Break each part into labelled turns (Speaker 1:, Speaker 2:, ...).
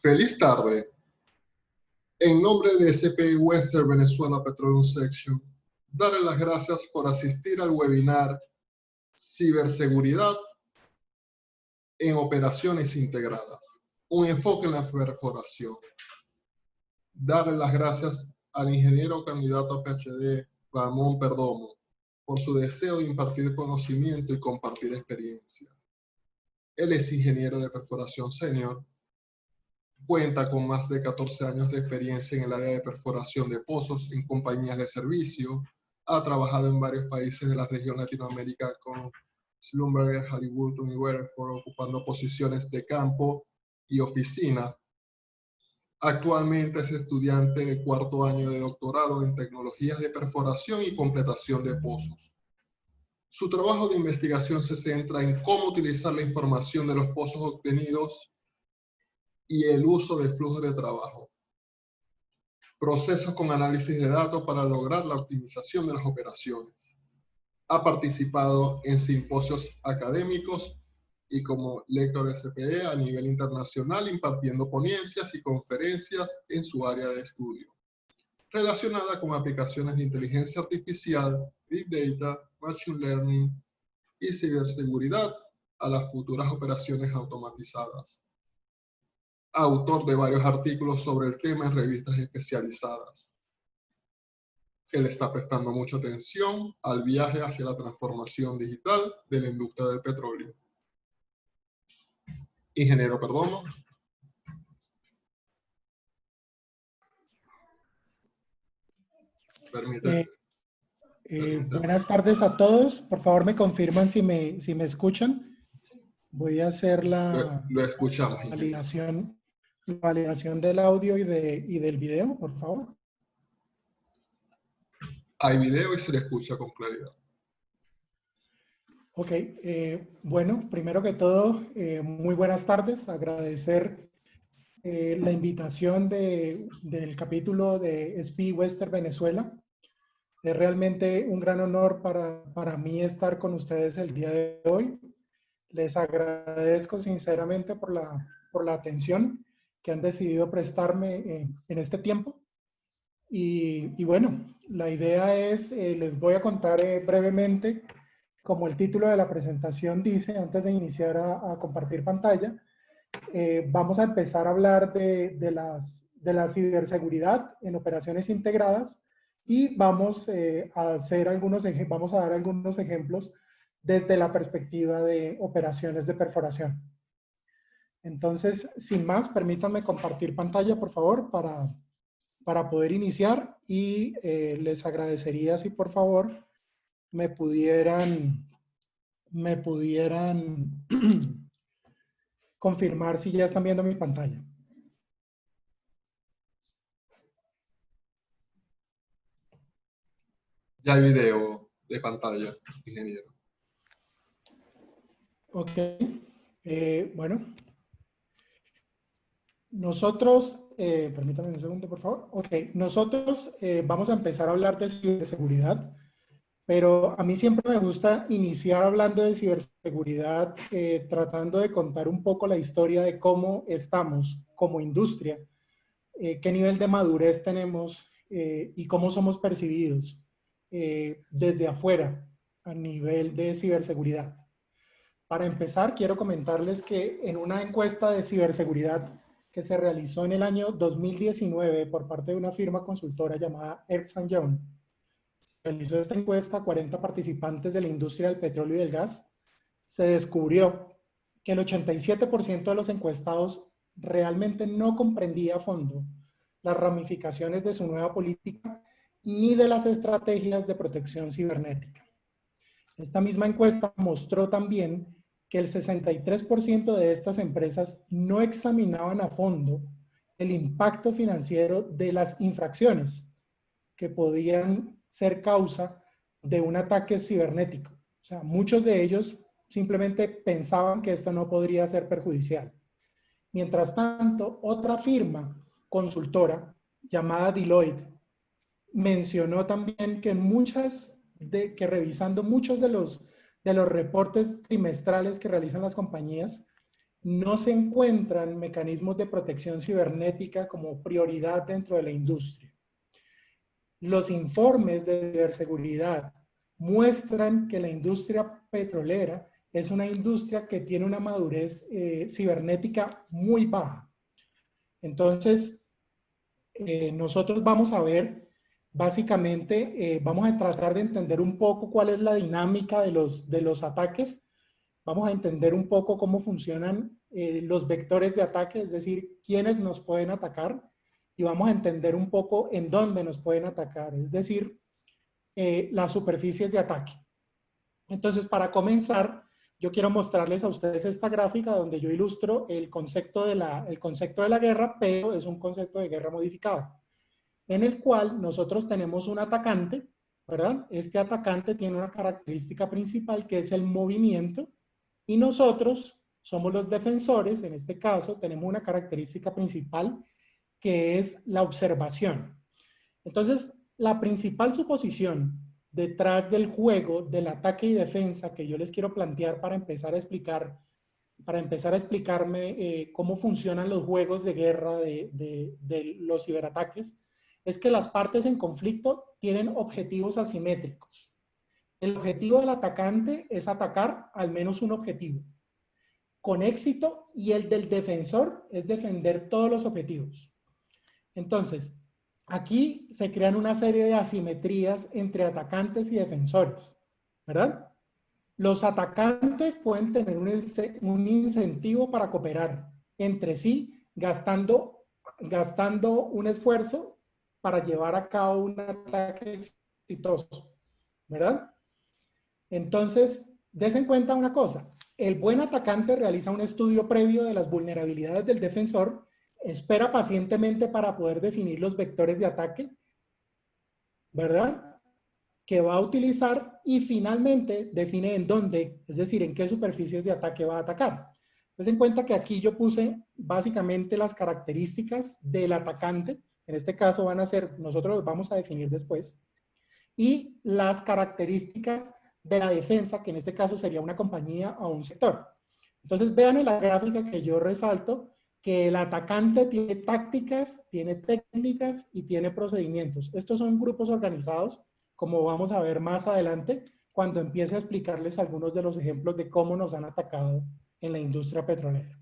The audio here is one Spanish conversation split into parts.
Speaker 1: Feliz tarde. En nombre de SPI Western Venezuela Petroleum Section, darle las gracias por asistir al webinar Ciberseguridad en Operaciones Integradas, un enfoque en la perforación. Darle las gracias al ingeniero candidato a PhD Ramón Perdomo por su deseo de impartir conocimiento y compartir experiencia. Él es ingeniero de perforación senior. Cuenta con más de 14 años de experiencia en el área de perforación de pozos en compañías de servicio. Ha trabajado en varios países de la región Latinoamérica con Schlumberger, Halliburton y Weatherford, ocupando posiciones de campo y oficina. Actualmente es estudiante de cuarto año de doctorado en tecnologías de perforación y completación de pozos. Su trabajo de investigación se centra en cómo utilizar la información de los pozos obtenidos y el uso de flujos de trabajo. Procesos con análisis de datos para lograr la optimización de las operaciones. Ha participado en simposios académicos y como lector SPE a nivel internacional, impartiendo ponencias y conferencias en su área de estudio, relacionada con aplicaciones de inteligencia artificial, Big Data, Machine Learning y ciberseguridad a las futuras operaciones automatizadas. Autor de varios artículos sobre el tema en revistas especializadas. Él está prestando mucha atención al viaje hacia la transformación digital de la industria del petróleo. Ingeniero Perdomo. Permíteme.
Speaker 2: Buenas tardes a todos. Por favor, me confirman si me escuchan. Voy a hacer
Speaker 1: Lo escuchamos.
Speaker 2: validación del audio y del video, por favor.
Speaker 1: Hay video y se le escucha con claridad.
Speaker 2: Ok, bueno, primero que todo, muy buenas tardes. Agradecer la invitación del capítulo de SPI Western Venezuela. Es realmente un gran honor para mí estar con ustedes el día de hoy. Les agradezco sinceramente por la atención que han decidido prestarme en este tiempo. Y bueno, la idea es, les voy a contar brevemente, como el título de la presentación dice, antes de iniciar a compartir pantalla, vamos a empezar a hablar de la ciberseguridad en operaciones integradas y vamos vamos a dar algunos ejemplos desde la perspectiva de operaciones de perforación. Entonces, sin más, permítanme compartir pantalla, por favor, para poder iniciar y les agradecería si por favor me pudieran confirmar si ya están viendo mi pantalla.
Speaker 1: Ya hay video de pantalla, ingeniero.
Speaker 2: Ok, bueno. Nosotros, permítanme un segundo, por favor. Ok, nosotros vamos a empezar a hablar de ciberseguridad, pero a mí siempre me gusta iniciar hablando de ciberseguridad, tratando de contar un poco la historia de cómo estamos como industria, qué nivel de madurez tenemos y cómo somos percibidos desde afuera a nivel de ciberseguridad. Para empezar, quiero comentarles que en una encuesta de ciberseguridad que se realizó en el año 2019 por parte de una firma consultora llamada Ernst & Young, realizó esta encuesta a 40 participantes de la industria del petróleo y del gas. Se descubrió que el 87% de los encuestados realmente no comprendía a fondo las ramificaciones de su nueva política ni de las estrategias de protección cibernética. Esta misma encuesta mostró también que el 63% de estas empresas no examinaban a fondo el impacto financiero de las infracciones que podían ser causa de un ataque cibernético. O sea, muchos de ellos simplemente pensaban que esto no podría ser perjudicial. Mientras tanto, otra firma consultora llamada Deloitte mencionó también que revisando muchos de los reportes trimestrales que realizan las compañías, no se encuentran mecanismos de protección cibernética como prioridad dentro de la industria. Los informes de ciberseguridad muestran que la industria petrolera es una industria que tiene una madurez cibernética muy baja. Entonces, nosotros vamos a ver, básicamente, vamos a tratar de entender un poco cuál es la dinámica de los ataques. Vamos a entender un poco cómo funcionan los vectores de ataque, es decir, quiénes nos pueden atacar, y vamos a entender un poco en dónde nos pueden atacar, es decir, las superficies de ataque. Entonces, para comenzar, yo quiero mostrarles a ustedes esta gráfica donde yo ilustro el concepto de la guerra, pero es un concepto de guerra modificado, en el cual nosotros tenemos un atacante, ¿verdad? Este atacante tiene una característica principal que es el movimiento, y nosotros somos los defensores. En este caso tenemos una característica principal que es la observación. Entonces, la principal suposición detrás del juego del ataque y defensa que yo les quiero plantear para empezar a explicarme cómo funcionan los juegos de guerra de los ciberataques, es que las partes en conflicto tienen objetivos asimétricos. El objetivo del atacante es atacar al menos un objetivo con éxito, y el del defensor es defender todos los objetivos. Entonces, aquí se crean una serie de asimetrías entre atacantes y defensores, ¿verdad? Los atacantes pueden tener un incentivo para cooperar entre sí, gastando un esfuerzo para llevar a cabo un ataque exitoso, ¿verdad? Entonces, des en cuenta una cosa: el buen atacante realiza un estudio previo de las vulnerabilidades del defensor, espera pacientemente para poder definir los vectores de ataque, ¿verdad?, que va a utilizar, y finalmente define en dónde, es decir, en qué superficies de ataque va a atacar. Des en cuenta que aquí yo puse básicamente las características del atacante, en este caso van a ser, nosotros los vamos a definir después, y las características de la defensa, que en este caso sería una compañía o un sector. Entonces vean en la gráfica que yo resalto que el atacante tiene tácticas, tiene técnicas y tiene procedimientos. Estos son grupos organizados, como vamos a ver más adelante, cuando empiece a explicarles algunos de los ejemplos de cómo nos han atacado en la industria petrolera.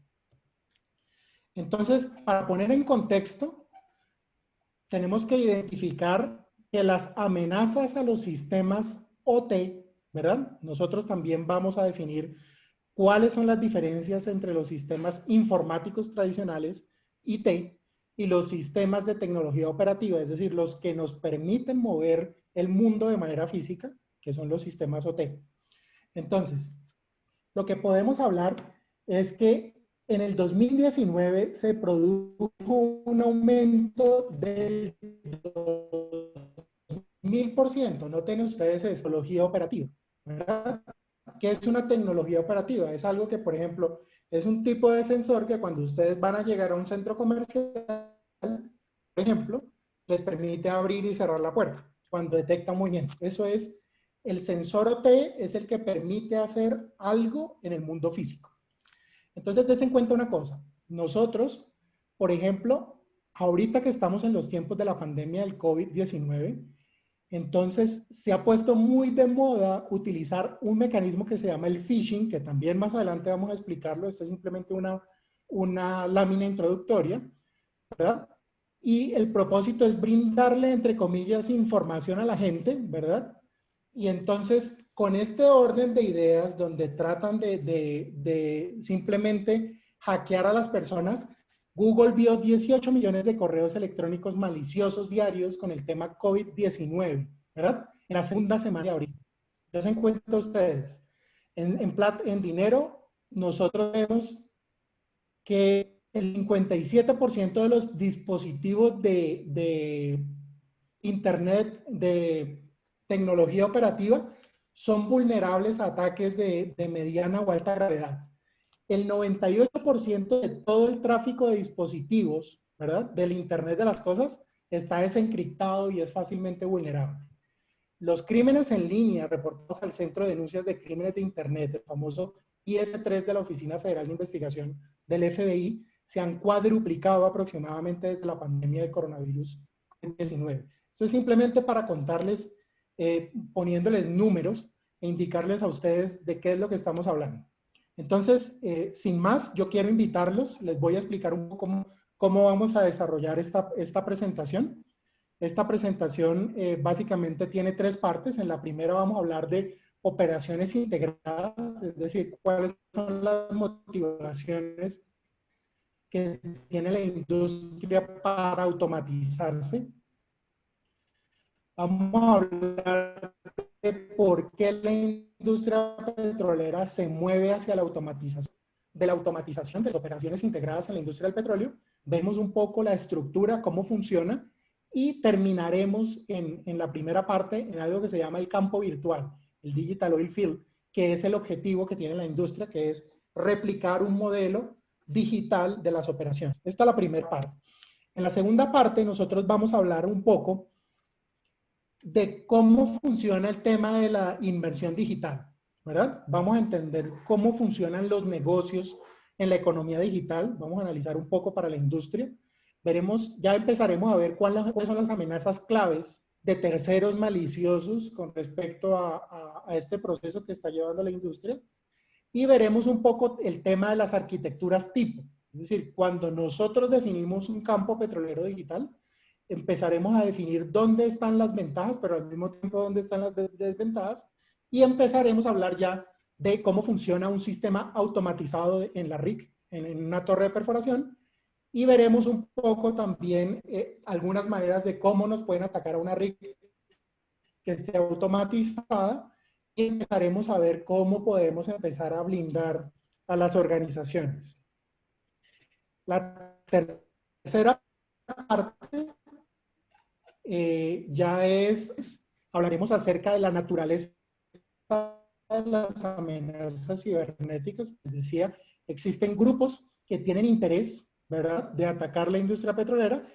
Speaker 2: Entonces, para poner en contexto, tenemos que identificar que las amenazas a los sistemas OT, ¿verdad? Nosotros también vamos a definir cuáles son las diferencias entre los sistemas informáticos tradicionales, IT, y los sistemas de tecnología operativa, es decir, los que nos permiten mover el mundo de manera física, que son los sistemas OT. Entonces, lo que podemos hablar es que en el 2019 se produjo un aumento del 1000%. Noten ustedes de tecnología operativa, ¿verdad? ¿Qué es una tecnología operativa? Es algo que, por ejemplo, es un tipo de sensor que cuando ustedes van a llegar a un centro comercial, por ejemplo, les permite abrir y cerrar la puerta cuando detecta un movimiento. Eso es, el sensor OT es el que permite hacer algo en el mundo físico. Entonces, des en cuenta una cosa. Nosotros, por ejemplo, ahorita que estamos en los tiempos de la pandemia del COVID-19, entonces se ha puesto muy de moda utilizar un mecanismo que se llama el phishing, que también más adelante vamos a explicarlo. Esta es simplemente una lámina introductoria, ¿verdad? Y el propósito es brindarle, entre comillas, información a la gente, ¿verdad? Y entonces, con este orden de ideas, donde tratan de simplemente hackear a las personas, Google vio 18 millones de correos electrónicos maliciosos diarios con el tema COVID-19, ¿verdad? En la segunda semana de abril. Entonces, en cuenta ustedes, en dinero, nosotros vemos que el 57% de los dispositivos de Internet, de tecnología operativa, son vulnerables a ataques de mediana o alta gravedad. El 98% de todo el tráfico de dispositivos, ¿verdad?, del Internet de las cosas, está desencriptado y es fácilmente vulnerable. Los crímenes en línea reportados al Centro de Denuncias de Crímenes de Internet, el famoso IS-3 de la Oficina Federal de Investigación del FBI se han cuadruplicado aproximadamente desde la pandemia del coronavirus 19. Esto es simplemente para contarles, poniéndoles números e indicarles a ustedes de qué es lo que estamos hablando. Entonces, sin más, yo quiero invitarlos, les voy a explicar un poco cómo vamos a desarrollar esta presentación. Esta presentación básicamente tiene tres partes. En la primera vamos a hablar de operaciones integradas, es decir, cuáles son las motivaciones que tiene la industria para automatizarse. Vamos a hablar de por qué la industria petrolera se mueve hacia la automatización, de las operaciones integradas en la industria del petróleo. Vemos un poco la estructura, cómo funciona, y terminaremos en la primera parte en algo que se llama el campo virtual, el Digital Oil Field, que es el objetivo que tiene la industria, que es replicar un modelo digital de las operaciones. Esta es la primera parte. En la segunda parte nosotros vamos a hablar un poco de cómo funciona el tema de la inversión digital, ¿verdad? Vamos a entender cómo funcionan los negocios en la economía digital, vamos a analizar un poco para la industria, veremos, ya empezaremos a ver cuáles son las amenazas claves de terceros maliciosos con respecto a este proceso que está llevando la industria, y veremos un poco el tema de las arquitecturas tipo, es decir, cuando nosotros definimos un campo petrolero digital, empezaremos a definir dónde están las ventajas, pero al mismo tiempo dónde están las desventajas, y empezaremos a hablar ya de cómo funciona un sistema automatizado en la rig, en una torre de perforación, y veremos un poco también algunas maneras de cómo nos pueden atacar a una rig que esté automatizada, y empezaremos a ver cómo podemos empezar a blindar a las organizaciones. La tercera parte hablaremos acerca de la naturaleza de las amenazas cibernéticas. Les decía, existen grupos que tienen interés, ¿verdad?, de atacar la industria petrolera,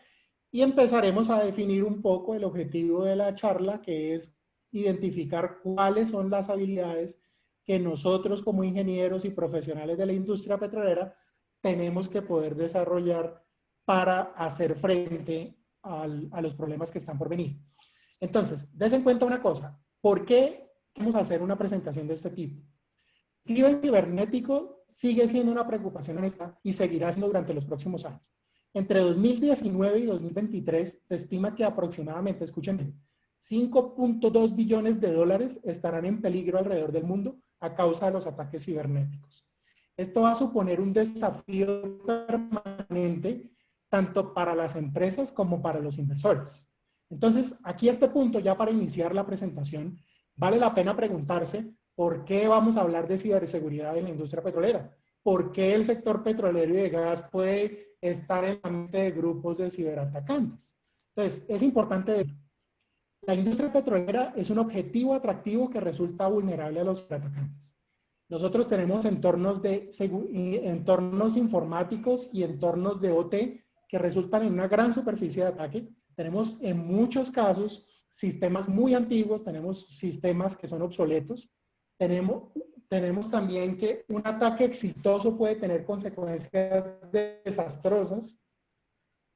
Speaker 2: y empezaremos a definir un poco el objetivo de la charla, que es identificar cuáles son las habilidades que nosotros como ingenieros y profesionales de la industria petrolera tenemos que poder desarrollar para hacer frente a los problemas que están por venir. Entonces, des en cuenta una cosa, ¿por qué vamos a hacer una presentación de este tipo? El crimen cibernético sigue siendo una preocupación en esta y seguirá siendo durante los próximos años. Entre 2019 y 2023 se estima que aproximadamente, escuchen bien, 5.2 billones de dólares estarán en peligro alrededor del mundo a causa de los ataques cibernéticos. Esto va a suponer un desafío permanente tanto para las empresas como para los inversores. Entonces, aquí a este punto, ya para iniciar la presentación, vale la pena preguntarse por qué vamos a hablar de ciberseguridad en la industria petrolera. ¿Por qué el sector petrolero y de gas puede estar en la mente de grupos de ciberatacantes? Entonces, es importante decir, la industria petrolera es un objetivo atractivo que resulta vulnerable a los ciberatacantes. Nosotros tenemos entornos informáticos y entornos de OT que resultan en una gran superficie de ataque. Tenemos en muchos casos sistemas muy antiguos, tenemos sistemas que son obsoletos. Tenemos también que un ataque exitoso puede tener consecuencias desastrosas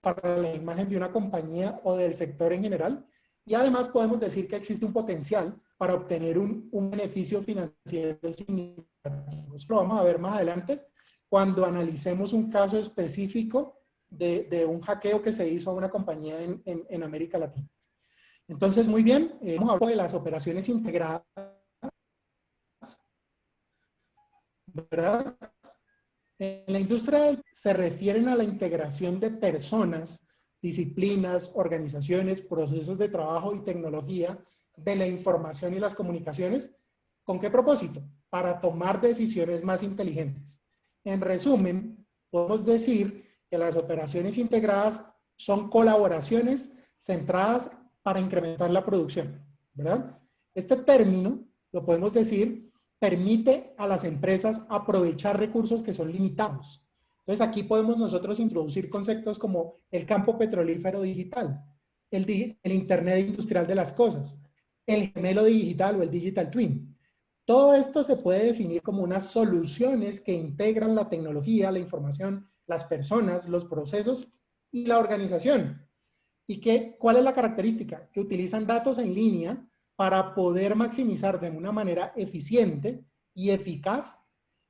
Speaker 2: para la imagen de una compañía o del sector en general. Y además podemos decir que existe un potencial para obtener un beneficio financiero significativo. Esto lo vamos a ver más adelante cuando analicemos un caso específico de un hackeo que se hizo a una compañía en América Latina. Entonces, muy bien, vamos a hablar de las operaciones integradas, ¿verdad? En la industria se refieren a la integración de personas, disciplinas, organizaciones, procesos de trabajo y tecnología de la información y las comunicaciones. ¿Con qué propósito? Para tomar decisiones más inteligentes. En resumen, podemos decir que las operaciones integradas son colaboraciones centradas para incrementar la producción, ¿verdad? Este término, lo podemos decir, permite a las empresas aprovechar recursos que son limitados. Entonces aquí podemos nosotros introducir conceptos como el campo petrolífero digital, el Internet industrial de las cosas, el gemelo digital o el digital twin. Todo esto se puede definir como unas soluciones que integran la tecnología, la información, las personas, los procesos y la organización. ¿Y cuál es la característica? Que utilizan datos en línea para poder maximizar de una manera eficiente y eficaz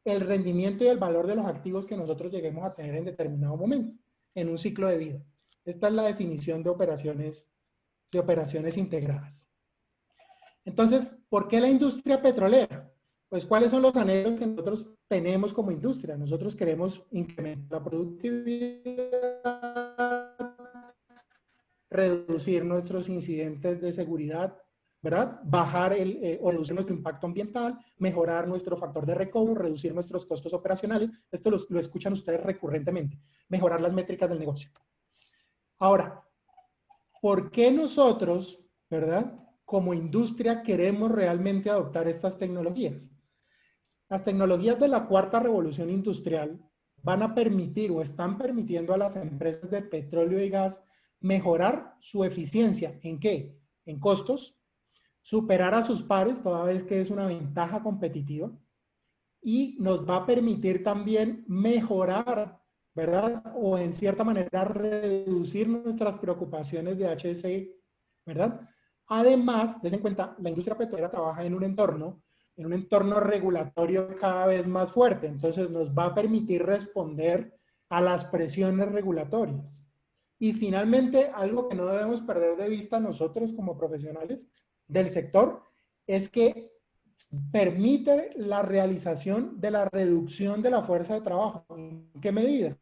Speaker 2: el rendimiento y el valor de los activos que nosotros lleguemos a tener en determinado momento, en un ciclo de vida. Esta es la definición de operaciones integradas. Entonces, ¿por qué la industria petrolera? Pues, ¿cuáles son los anhelos que nosotros tenemos como industria? Nosotros queremos incrementar la productividad, reducir nuestros incidentes de seguridad, ¿verdad? Bajar o reducir nuestro impacto ambiental, mejorar nuestro factor de recobro, reducir nuestros costos operacionales. Esto lo escuchan ustedes recurrentemente. Mejorar las métricas del negocio. Ahora, ¿por qué nosotros, ¿verdad?, como industria queremos realmente adoptar estas tecnologías? Las tecnologías de la cuarta revolución industrial van a permitir o están permitiendo a las empresas de petróleo y gas mejorar su eficiencia. ¿En qué? En costos, superar a sus pares, toda vez que es una ventaja competitiva, y nos va a permitir también mejorar, ¿verdad? O en cierta manera reducir nuestras preocupaciones de HSE, ¿verdad? Además, des en cuenta, la industria petrolera trabaja en un entorno regulatorio cada vez más fuerte, entonces nos va a permitir responder a las presiones regulatorias. Y finalmente, algo que no debemos perder de vista nosotros como profesionales del sector es que permite la realización de la reducción de la fuerza de trabajo. ¿En qué medida?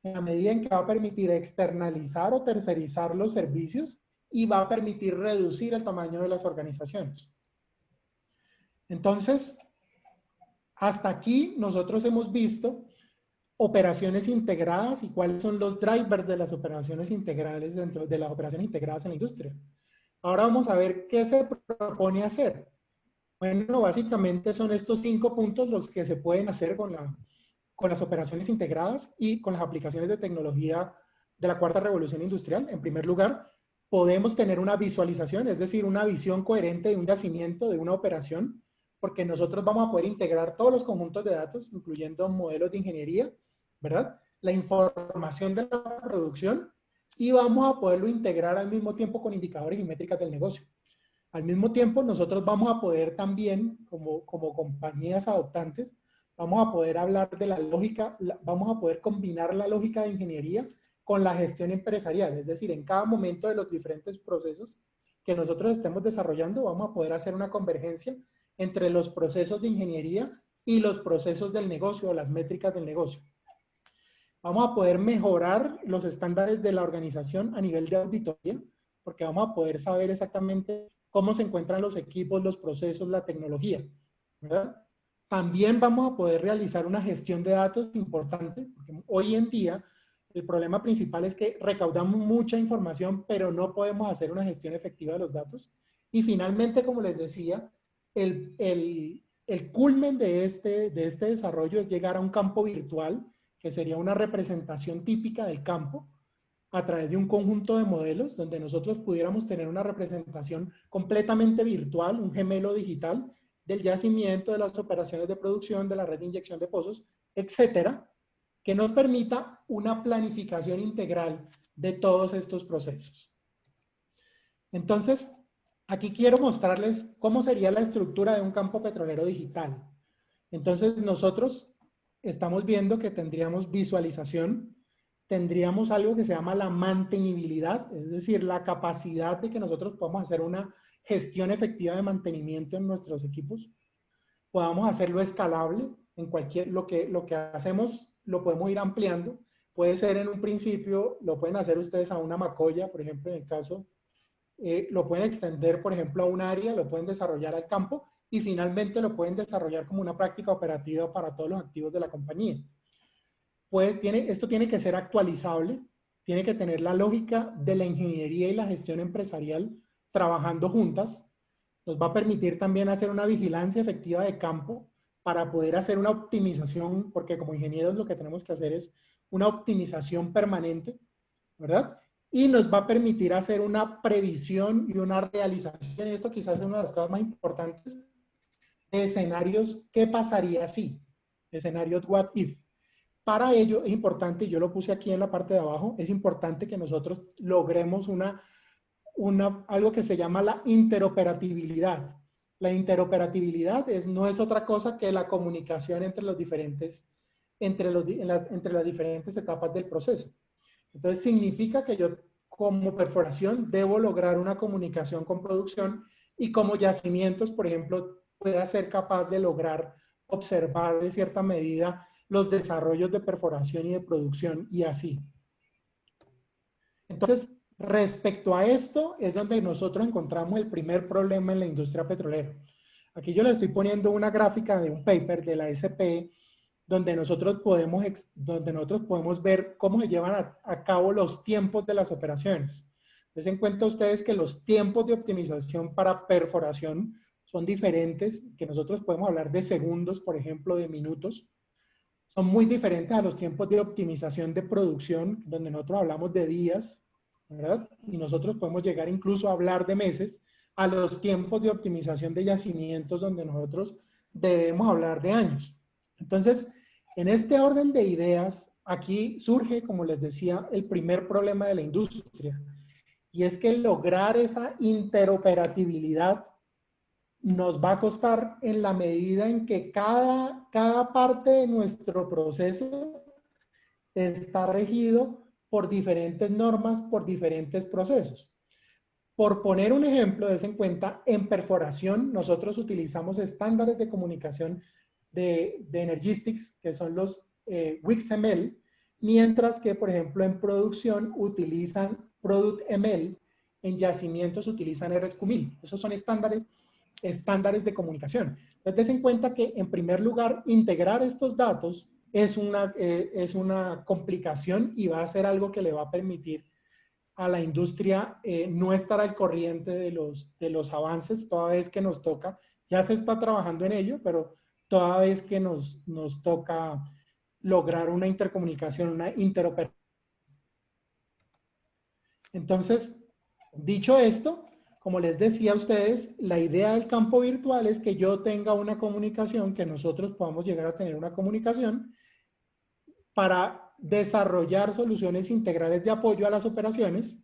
Speaker 2: En la medida en que va a permitir externalizar o tercerizar los servicios y va a permitir reducir el tamaño de las organizaciones. Entonces, hasta aquí nosotros hemos visto operaciones integradas y cuáles son los drivers de las operaciones integrales dentro de las operaciones integradas en la industria. Ahora vamos a ver qué se propone hacer. Bueno, básicamente son estos 5 puntos los que se pueden hacer con las operaciones integradas y con las aplicaciones de tecnología de la cuarta revolución industrial. En primer lugar, podemos tener una visualización, es decir, una visión coherente de un yacimiento, de una operación, porque nosotros vamos a poder integrar todos los conjuntos de datos, incluyendo modelos de ingeniería, ¿verdad? La información de la producción, y vamos a poderlo integrar al mismo tiempo con indicadores y métricas del negocio. Al mismo tiempo, nosotros vamos a poder también, como compañías adoptantes, vamos a poder hablar de la lógica, vamos a poder combinar la lógica de ingeniería con la gestión empresarial. Es decir, en cada momento de los diferentes procesos que nosotros estemos desarrollando, vamos a poder hacer una convergencia entre los procesos de ingeniería y los procesos del negocio o las métricas del negocio. Vamos a poder mejorar los estándares de la organización a nivel de auditoría, porque vamos a poder saber exactamente cómo se encuentran los equipos, los procesos, la tecnología, ¿verdad? También vamos a poder realizar una gestión de datos importante, porque hoy en día el problema principal es que recaudamos mucha información, pero no podemos hacer una gestión efectiva de los datos. Y finalmente, como les decía, el culmen de este desarrollo es llegar a un campo virtual, que sería una representación típica del campo, a través de un conjunto de modelos donde nosotros pudiéramos tener una representación completamente virtual, un gemelo digital del yacimiento, de las operaciones de producción, de la red de inyección de pozos, etcétera, que nos permita una planificación integral de todos estos procesos. Entonces, aquí quiero mostrarles cómo sería la estructura de un campo petrolero digital. Entonces, nosotros estamos viendo que tendríamos visualización, tendríamos algo que se llama la mantenibilidad, es decir, la capacidad de que nosotros podamos hacer una gestión efectiva de mantenimiento en nuestros equipos, podamos hacerlo escalable, en lo que hacemos lo podemos ir ampliando, puede ser en un principio, lo pueden hacer ustedes a una macolla, por ejemplo, en el caso, lo pueden extender, por ejemplo, a un área, lo pueden desarrollar al campo, y finalmente lo pueden desarrollar como una práctica operativa para todos los activos de la compañía. Esto tiene que ser actualizable, tiene que tener la lógica de la ingeniería y la gestión empresarial trabajando juntas. Nos va a permitir también hacer una vigilancia efectiva de campo para poder hacer una optimización, porque como ingenieros lo que tenemos que hacer es una optimización permanente, ¿verdad? Y nos va a permitir hacer una previsión y una realización. Esto quizás es una de las cosas más importantes, escenarios, ¿qué pasaría si? Escenarios what if. Para ello es importante, yo lo puse aquí en la parte de abajo, es importante que nosotros logremos algo que se llama la interoperabilidad. La interoperabilidad no es otra cosa que la comunicación entre los diferentes, entre las diferentes etapas del proceso. Entonces significa que yo como perforación debo lograr una comunicación con producción y como yacimientos, por ejemplo, pueda ser capaz de lograr observar de cierta medida los desarrollos de perforación y de producción y así. Entonces, respecto a esto es donde nosotros encontramos el primer problema en la industria petrolera. Aquí yo le estoy poniendo una gráfica de un paper de la SPE donde nosotros podemos ver cómo se llevan a cabo los tiempos de las operaciones. Entonces, en cuenta ustedes que los tiempos de optimización para perforación son diferentes, que nosotros podemos hablar de segundos, por ejemplo, de minutos. Son muy diferentes a los tiempos de optimización de producción, donde nosotros hablamos de días, ¿verdad? Y nosotros podemos llegar incluso a hablar de meses, a los tiempos de optimización de yacimientos, donde nosotros debemos hablar de años. Entonces, en este orden de ideas, aquí surge, como les decía, el primer problema de la industria, y es que lograr esa interoperabilidad nos va a costar en la medida en que cada parte de nuestro proceso está regido por diferentes normas, por diferentes procesos. Por poner un ejemplo, des en cuenta, en perforación nosotros utilizamos estándares de comunicación de Energistics, que son los WIX-ML, mientras que, por ejemplo, en producción utilizan Product-ML, en yacimientos utilizan RSQ-1000. Esos son estándares de comunicación. Entonces, des en cuenta que, en primer lugar, integrar estos datos es una complicación y va a ser algo que le va a permitir a la industria no estar al corriente de los avances toda vez que nos toca. Ya se está trabajando en ello, pero toda vez que nos toca lograr una intercomunicación, una interoperabilidad. Entonces, dicho esto, como les decía a ustedes, la idea del campo virtual es que yo tenga una comunicación, que nosotros podamos llegar a tener una comunicación para desarrollar soluciones integrales de apoyo a las operaciones,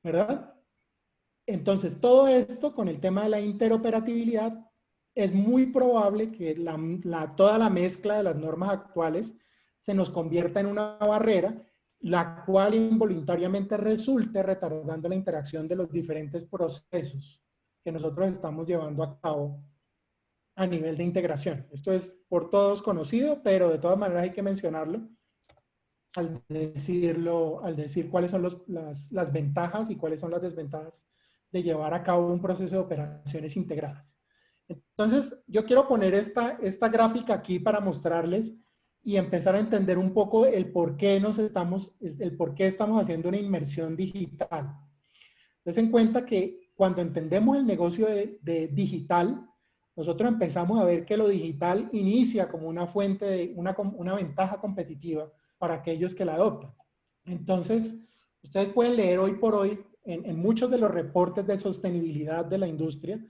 Speaker 2: ¿verdad? Entonces, todo esto con el tema de la interoperabilidad, es muy probable que toda la mezcla de las normas actuales se nos convierta en una barrera, la cual involuntariamente resulte retardando la interacción de los diferentes procesos que nosotros estamos llevando a cabo a nivel de integración. Esto es por todos conocido, pero de todas maneras hay que mencionarlo al decir cuáles son las ventajas y cuáles son las desventajas de llevar a cabo un proceso de operaciones integradas. Entonces, yo quiero poner esta gráfica aquí para mostrarles y empezar a entender un poco el por qué estamos haciendo una inmersión digital. Entonces, en cuenta que cuando entendemos el negocio de digital, nosotros empezamos a ver que lo digital inicia como una fuente de una ventaja competitiva para aquellos que la adoptan. Entonces, ustedes pueden leer hoy por hoy en muchos de los reportes de sostenibilidad de la industria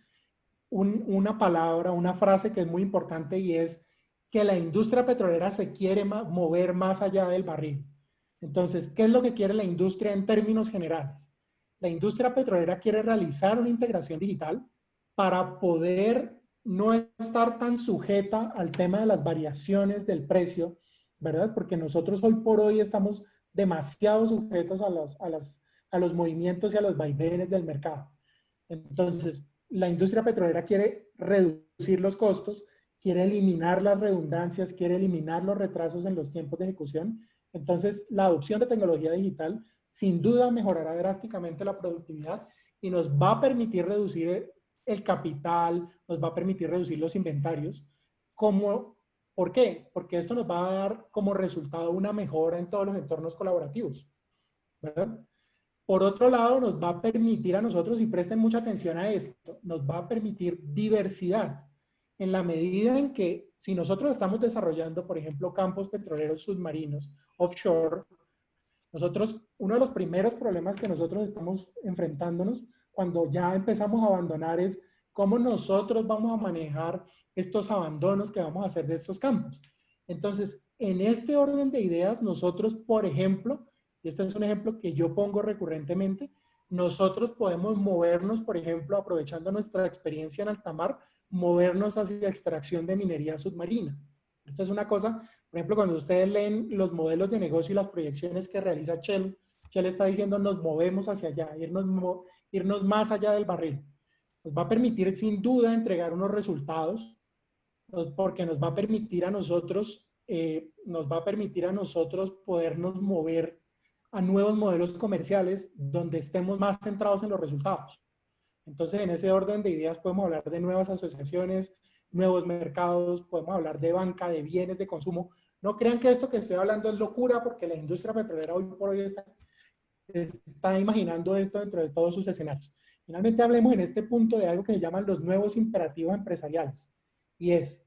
Speaker 2: una palabra, una frase que es muy importante, y es que la industria petrolera se quiere mover más allá del barril. Entonces, ¿qué es lo que quiere la industria en términos generales? La industria petrolera quiere realizar una integración digital para poder no estar tan sujeta al tema de las variaciones del precio, ¿verdad? Porque nosotros hoy por hoy estamos demasiado sujetos a los movimientos y a los vaivenes del mercado. Entonces, la industria petrolera quiere reducir los costos, quiere eliminar las redundancias, quiere eliminar los retrasos en los tiempos de ejecución. Entonces, la adopción de tecnología digital sin duda mejorará drásticamente la productividad y nos va a permitir reducir el capital, nos va a permitir reducir los inventarios. ¿Por qué? Porque esto nos va a dar como resultado una mejora en todos los entornos colaborativos, ¿verdad? Por otro lado, nos va a permitir a nosotros, y presten mucha atención a esto, nos va a permitir diversidad, en la medida en que si nosotros estamos desarrollando, por ejemplo, campos petroleros submarinos, offshore, uno de los primeros problemas que nosotros estamos enfrentándonos cuando ya empezamos a abandonar es cómo nosotros vamos a manejar estos abandonos que vamos a hacer de estos campos. Entonces, en este orden de ideas, nosotros, por ejemplo, y este es un ejemplo que yo pongo recurrentemente, nosotros podemos movernos, por ejemplo, aprovechando nuestra experiencia en alta mar, movernos hacia extracción de minería submarina. Esto es una cosa, por ejemplo, cuando ustedes leen los modelos de negocio y las proyecciones que realiza Shell, Shell está diciendo nos movemos hacia allá, irnos más allá del barril. Nos va a permitir sin duda entregar unos resultados, porque nos va a permitir a nosotros, podernos mover a nuevos modelos comerciales donde estemos más centrados en los resultados. Entonces, en ese orden de ideas podemos hablar de nuevas asociaciones, nuevos mercados, podemos hablar de banca, de bienes de consumo. No crean que esto que estoy hablando es locura, porque la industria petrolera hoy por hoy está imaginando esto dentro de todos sus escenarios. Finalmente, hablemos en este punto de algo que se llaman los nuevos imperativos empresariales, y es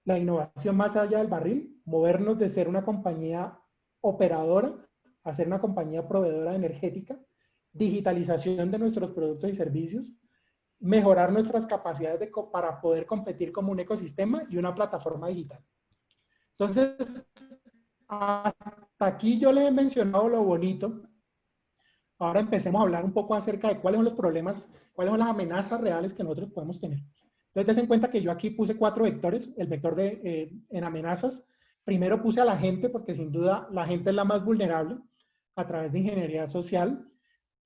Speaker 2: la innovación más allá del barril, movernos de ser una compañía operadora a ser una compañía proveedora energética, digitalización de nuestros productos y servicios, mejorar nuestras capacidades para poder competir como un ecosistema y una plataforma digital. Entonces, hasta aquí yo les he mencionado lo bonito. Ahora empecemos a hablar un poco acerca de cuáles son los problemas, cuáles son las amenazas reales que nosotros podemos tener. Entonces, den cuenta que yo aquí puse 4 vectores. El vector en amenazas, primero puse a la gente, porque sin duda la gente es la más vulnerable a través de ingeniería social.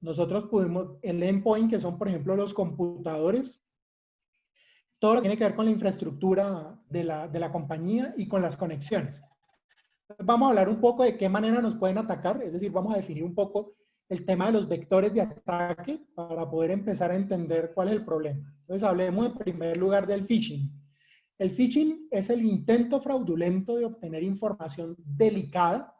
Speaker 2: Nosotros pudimos, el endpoint, que son, por ejemplo, los computadores, todo lo que tiene que ver con la infraestructura de la compañía y con las conexiones. Vamos a hablar un poco de qué manera nos pueden atacar, es decir, vamos a definir un poco el tema de los vectores de ataque para poder empezar a entender cuál es el problema. Entonces, hablemos en primer lugar del phishing. El phishing es el intento fraudulento de obtener información delicada,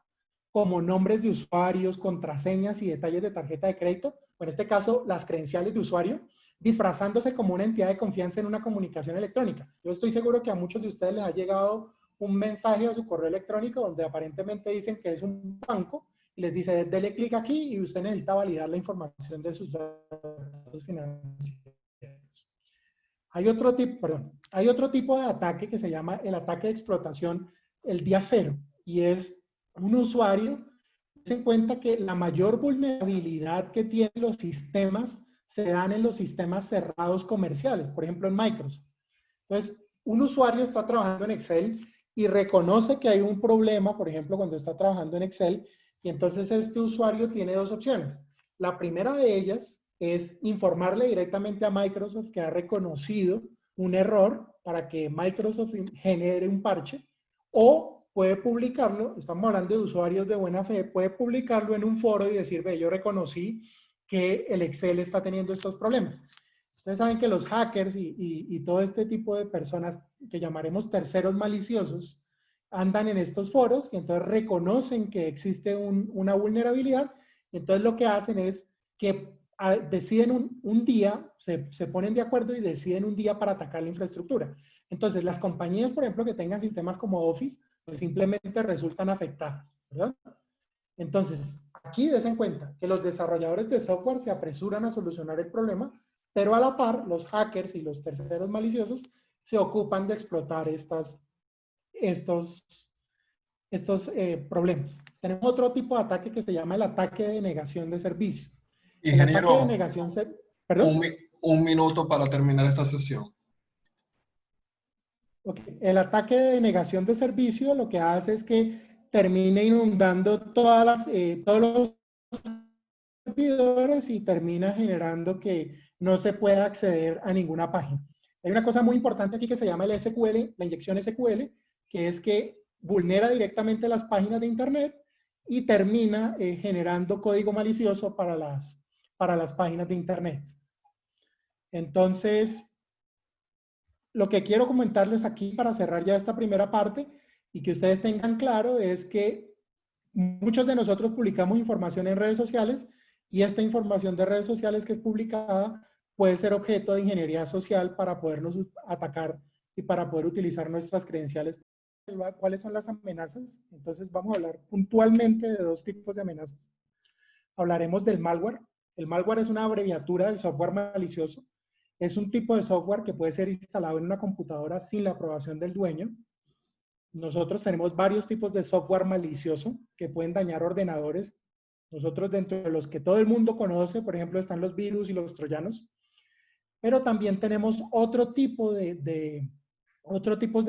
Speaker 2: como nombres de usuarios, contraseñas y detalles de tarjeta de crédito, o en este caso, las credenciales de usuario, disfrazándose como una entidad de confianza en una comunicación electrónica. Yo estoy seguro que a muchos de ustedes les ha llegado un mensaje a su correo electrónico donde aparentemente dicen que es un banco y les dice, dele clic aquí y usted necesita validar la información de sus datos financieros. Hay otro tipo de ataque que se llama el ataque de explotación el día cero, y es un usuario se en cuenta que la mayor vulnerabilidad que tienen los sistemas se dan en los sistemas cerrados comerciales, por ejemplo en Microsoft. Entonces, un usuario está trabajando en Excel y reconoce que hay un problema, por ejemplo, cuando está trabajando en Excel, y entonces este usuario tiene 2 opciones. La primera de ellas es informarle directamente a Microsoft que ha reconocido un error para que Microsoft genere un parche, o puede publicarlo, estamos hablando de usuarios de buena fe, puede publicarlo en un foro y decir, ve, yo reconocí que el Excel está teniendo estos problemas. Ustedes saben que los hackers y todo este tipo de personas que llamaremos terceros maliciosos andan en estos foros y entonces reconocen que existe una vulnerabilidad, y entonces lo que hacen es que deciden un día, se ponen de acuerdo y deciden un día para atacar la infraestructura. Entonces las compañías, por ejemplo, que tengan sistemas como Office, pues simplemente resultan afectadas, ¿verdad? Entonces, aquí des en cuenta que los desarrolladores de software se apresuran a solucionar el problema, pero a la par, los hackers y los terceros maliciosos se ocupan de explotar estos problemas. Tenemos otro tipo de ataque que se llama el ataque de negación de servicio. El ataque de
Speaker 1: Ingeniero,
Speaker 2: negación,
Speaker 1: un,
Speaker 2: ¿perdón?
Speaker 1: un minuto para terminar esta sesión.
Speaker 2: Okay. El ataque de negación de servicio lo que hace es que termine inundando todos los servidores y termina generando que no se pueda acceder a ninguna página. Hay una cosa muy importante aquí que se llama el SQL, la inyección SQL, que es que vulnera directamente las páginas de Internet y termina generando código malicioso para las páginas de Internet. Entonces, lo que quiero comentarles aquí para cerrar ya esta primera parte y que ustedes tengan claro es que muchos de nosotros publicamos información en redes sociales y esta información de redes sociales que es publicada puede ser objeto de ingeniería social para podernos atacar y para poder utilizar nuestras credenciales. ¿Cuáles son las amenazas? Entonces vamos a hablar puntualmente de 2 tipos de amenazas. Hablaremos del malware. El malware es una abreviatura del software malicioso. Es un tipo de software que puede ser instalado en una computadora sin la aprobación del dueño. Nosotros tenemos varios tipos de software malicioso que pueden dañar ordenadores. Nosotros, dentro de los que todo el mundo conoce, por ejemplo, están los virus y los troyanos, pero también tenemos otro tipo de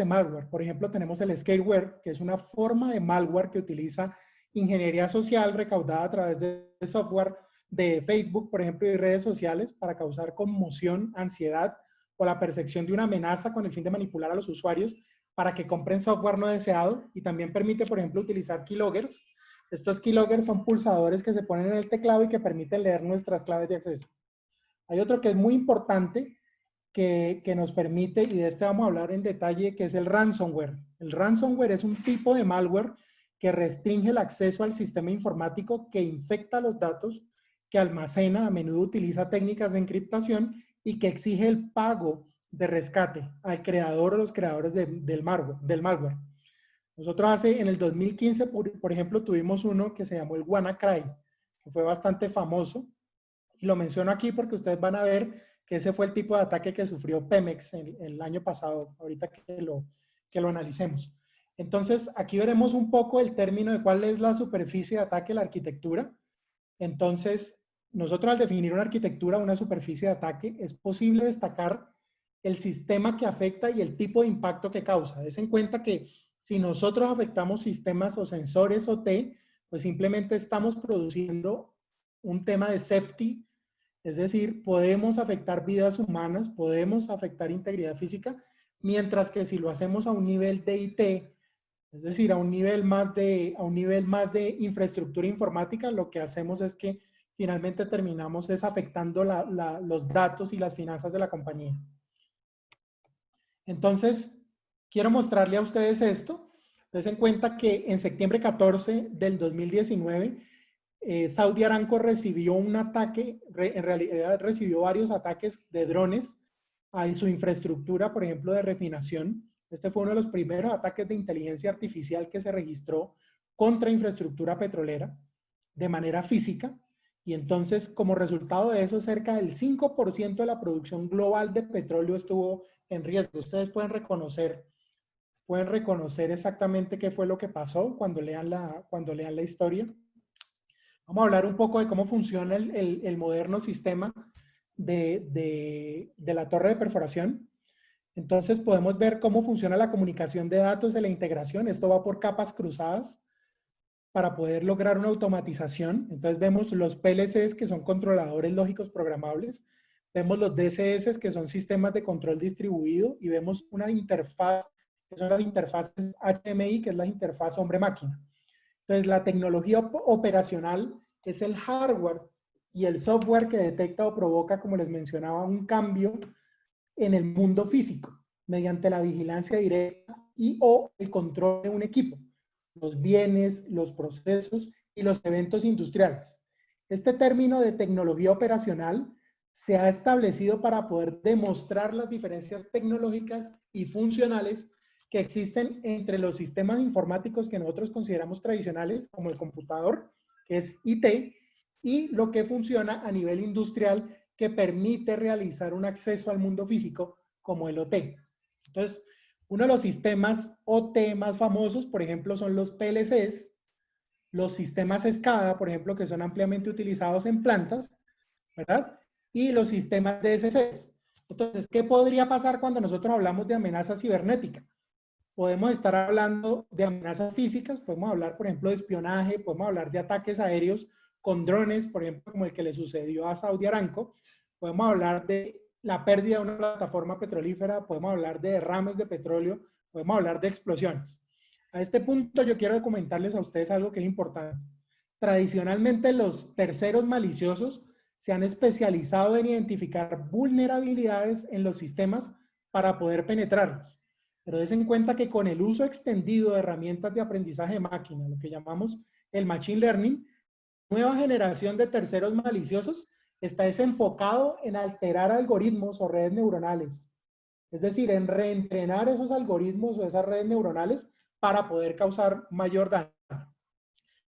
Speaker 2: malware. Por ejemplo, tenemos el scaleware, que es una forma de malware que utiliza ingeniería social recaudada a través de software de Facebook, por ejemplo, y redes sociales para causar conmoción, ansiedad o la percepción de una amenaza con el fin de manipular a los usuarios para que compren software no deseado, y también permite, por ejemplo, utilizar keyloggers. Estos keyloggers son pulsadores que se ponen en el teclado y que permiten leer nuestras claves de acceso. Hay otro que es muy importante que nos permite, y de este vamos a hablar en detalle, que es el ransomware. El ransomware es un tipo de malware que restringe el acceso al sistema informático, que infecta los datos, que almacena, a menudo utiliza técnicas de encriptación y que exige el pago de rescate al creador o los creadores del malware. Nosotros en el 2015, por ejemplo, tuvimos uno que se llamó el WannaCry, que fue bastante famoso. Y lo menciono aquí porque ustedes van a ver que ese fue el tipo de ataque que sufrió Pemex el año pasado, ahorita que lo analicemos. Entonces, aquí veremos un poco el término de cuál es la superficie de ataque, la arquitectura. Entonces, nosotros al definir una arquitectura, una superficie de ataque, es posible destacar el sistema que afecta y el tipo de impacto que causa. Des en cuenta que si nosotros afectamos sistemas o sensores OT, pues simplemente estamos produciendo un tema de safety, es decir, podemos afectar vidas humanas, podemos afectar integridad física, mientras que si lo hacemos a un nivel de IT, es decir, a un nivel más de infraestructura informática, lo que hacemos es que finalmente terminamos es afectando los datos y las finanzas de la compañía. Entonces, quiero mostrarle a ustedes esto. Ten en cuenta que en septiembre 14 del 2019, Saudi Aramco recibió un ataque, en realidad recibió varios ataques de drones a su infraestructura, por ejemplo, de refinación. Este fue uno de los primeros ataques de inteligencia artificial que se registró contra infraestructura petrolera de manera física. Y entonces, como resultado de eso, cerca del 5% de la producción global de petróleo estuvo en riesgo. Ustedes pueden reconocer exactamente qué fue lo que pasó cuando lean la historia. Vamos a hablar un poco de cómo funciona el moderno sistema de la torre de perforación. Entonces podemos ver cómo funciona la comunicación de datos de la integración. Esto va por capas cruzadas para poder lograr una automatización. Entonces vemos los PLCs, que son controladores lógicos programables. Vemos los DCS, que son sistemas de control distribuido, y vemos una interfaz, que son las interfaces HMI, que es la interfaz hombre-máquina. Entonces, la tecnología operacional es el hardware y el software que detecta o provoca, como les mencionaba, un cambio en el mundo físico mediante la vigilancia directa y o el control de un equipo, los bienes, los procesos y los eventos industriales. Este término de tecnología operacional se ha establecido para poder demostrar las diferencias tecnológicas y funcionales que existen entre los sistemas informáticos que nosotros consideramos tradicionales, como el computador, que es IT, y lo que funciona a nivel industrial, que permite realizar un acceso al mundo físico, como el OT. Entonces, uno de los sistemas OT más famosos, por ejemplo, son los PLCs, los sistemas SCADA, por ejemplo, que son ampliamente utilizados en plantas, ¿verdad? Y los sistemas DSCs. Entonces, ¿qué podría pasar cuando nosotros hablamos de amenaza cibernética? Podemos estar hablando de amenazas físicas, podemos hablar, por ejemplo, de espionaje, podemos hablar de ataques aéreos con drones, por ejemplo, como el que le sucedió a Saudi Aramco, podemos hablar de la pérdida de una plataforma petrolífera, podemos hablar de derrames de petróleo, podemos hablar de explosiones. A este punto yo quiero comentarles a ustedes algo que es importante. Tradicionalmente los terceros maliciosos se han especializado en identificar vulnerabilidades en los sistemas para poder penetrarlos. Pero des en cuenta que con el uso extendido de herramientas de aprendizaje de máquina, lo que llamamos el machine learning, nueva generación de terceros maliciosos está desenfocado en alterar algoritmos o redes neuronales. Es decir, en reentrenar esos algoritmos o esas redes neuronales para poder causar mayor daño.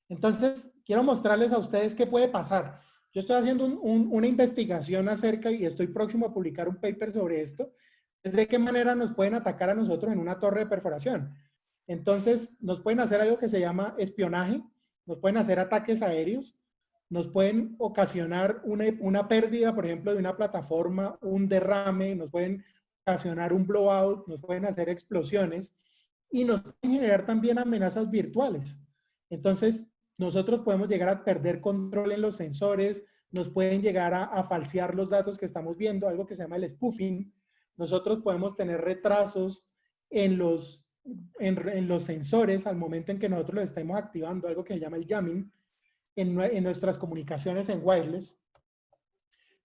Speaker 2: Entonces, quiero mostrarles a ustedes qué puede pasar. Yo estoy haciendo una investigación acerca y estoy próximo a publicar un paper sobre esto, es de qué manera nos pueden atacar a nosotros en una torre de perforación. Entonces, nos pueden hacer algo que se llama espionaje, nos pueden hacer ataques aéreos, nos pueden ocasionar una pérdida, por ejemplo, de una plataforma, un derrame, nos pueden ocasionar un blowout, nos pueden hacer explosiones y nos pueden generar también amenazas virtuales. Entonces, nosotros podemos llegar a perder control en los sensores, nos pueden llegar a falsear los datos que estamos viendo, algo que se llama el spoofing. Nosotros podemos tener retrasos en los sensores al momento en que nosotros los estemos activando, algo que se llama el jamming, en nuestras comunicaciones en wireless.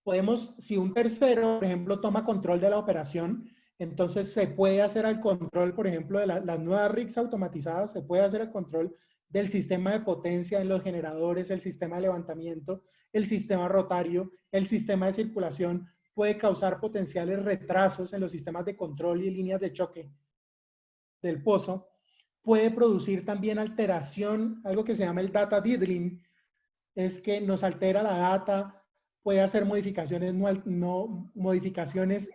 Speaker 2: Podemos, si un tercero, por ejemplo, toma control de la operación, entonces se puede hacer el control, por ejemplo, de las nuevas rigs automatizadas, se puede hacer el control del sistema de potencia en los generadores, el sistema de levantamiento, el sistema rotario, el sistema de circulación, puede causar potenciales retrasos en los sistemas de control y líneas de choque del pozo, puede producir también alteración, algo que se llama el data dithering, es que nos altera la data, puede hacer modificaciones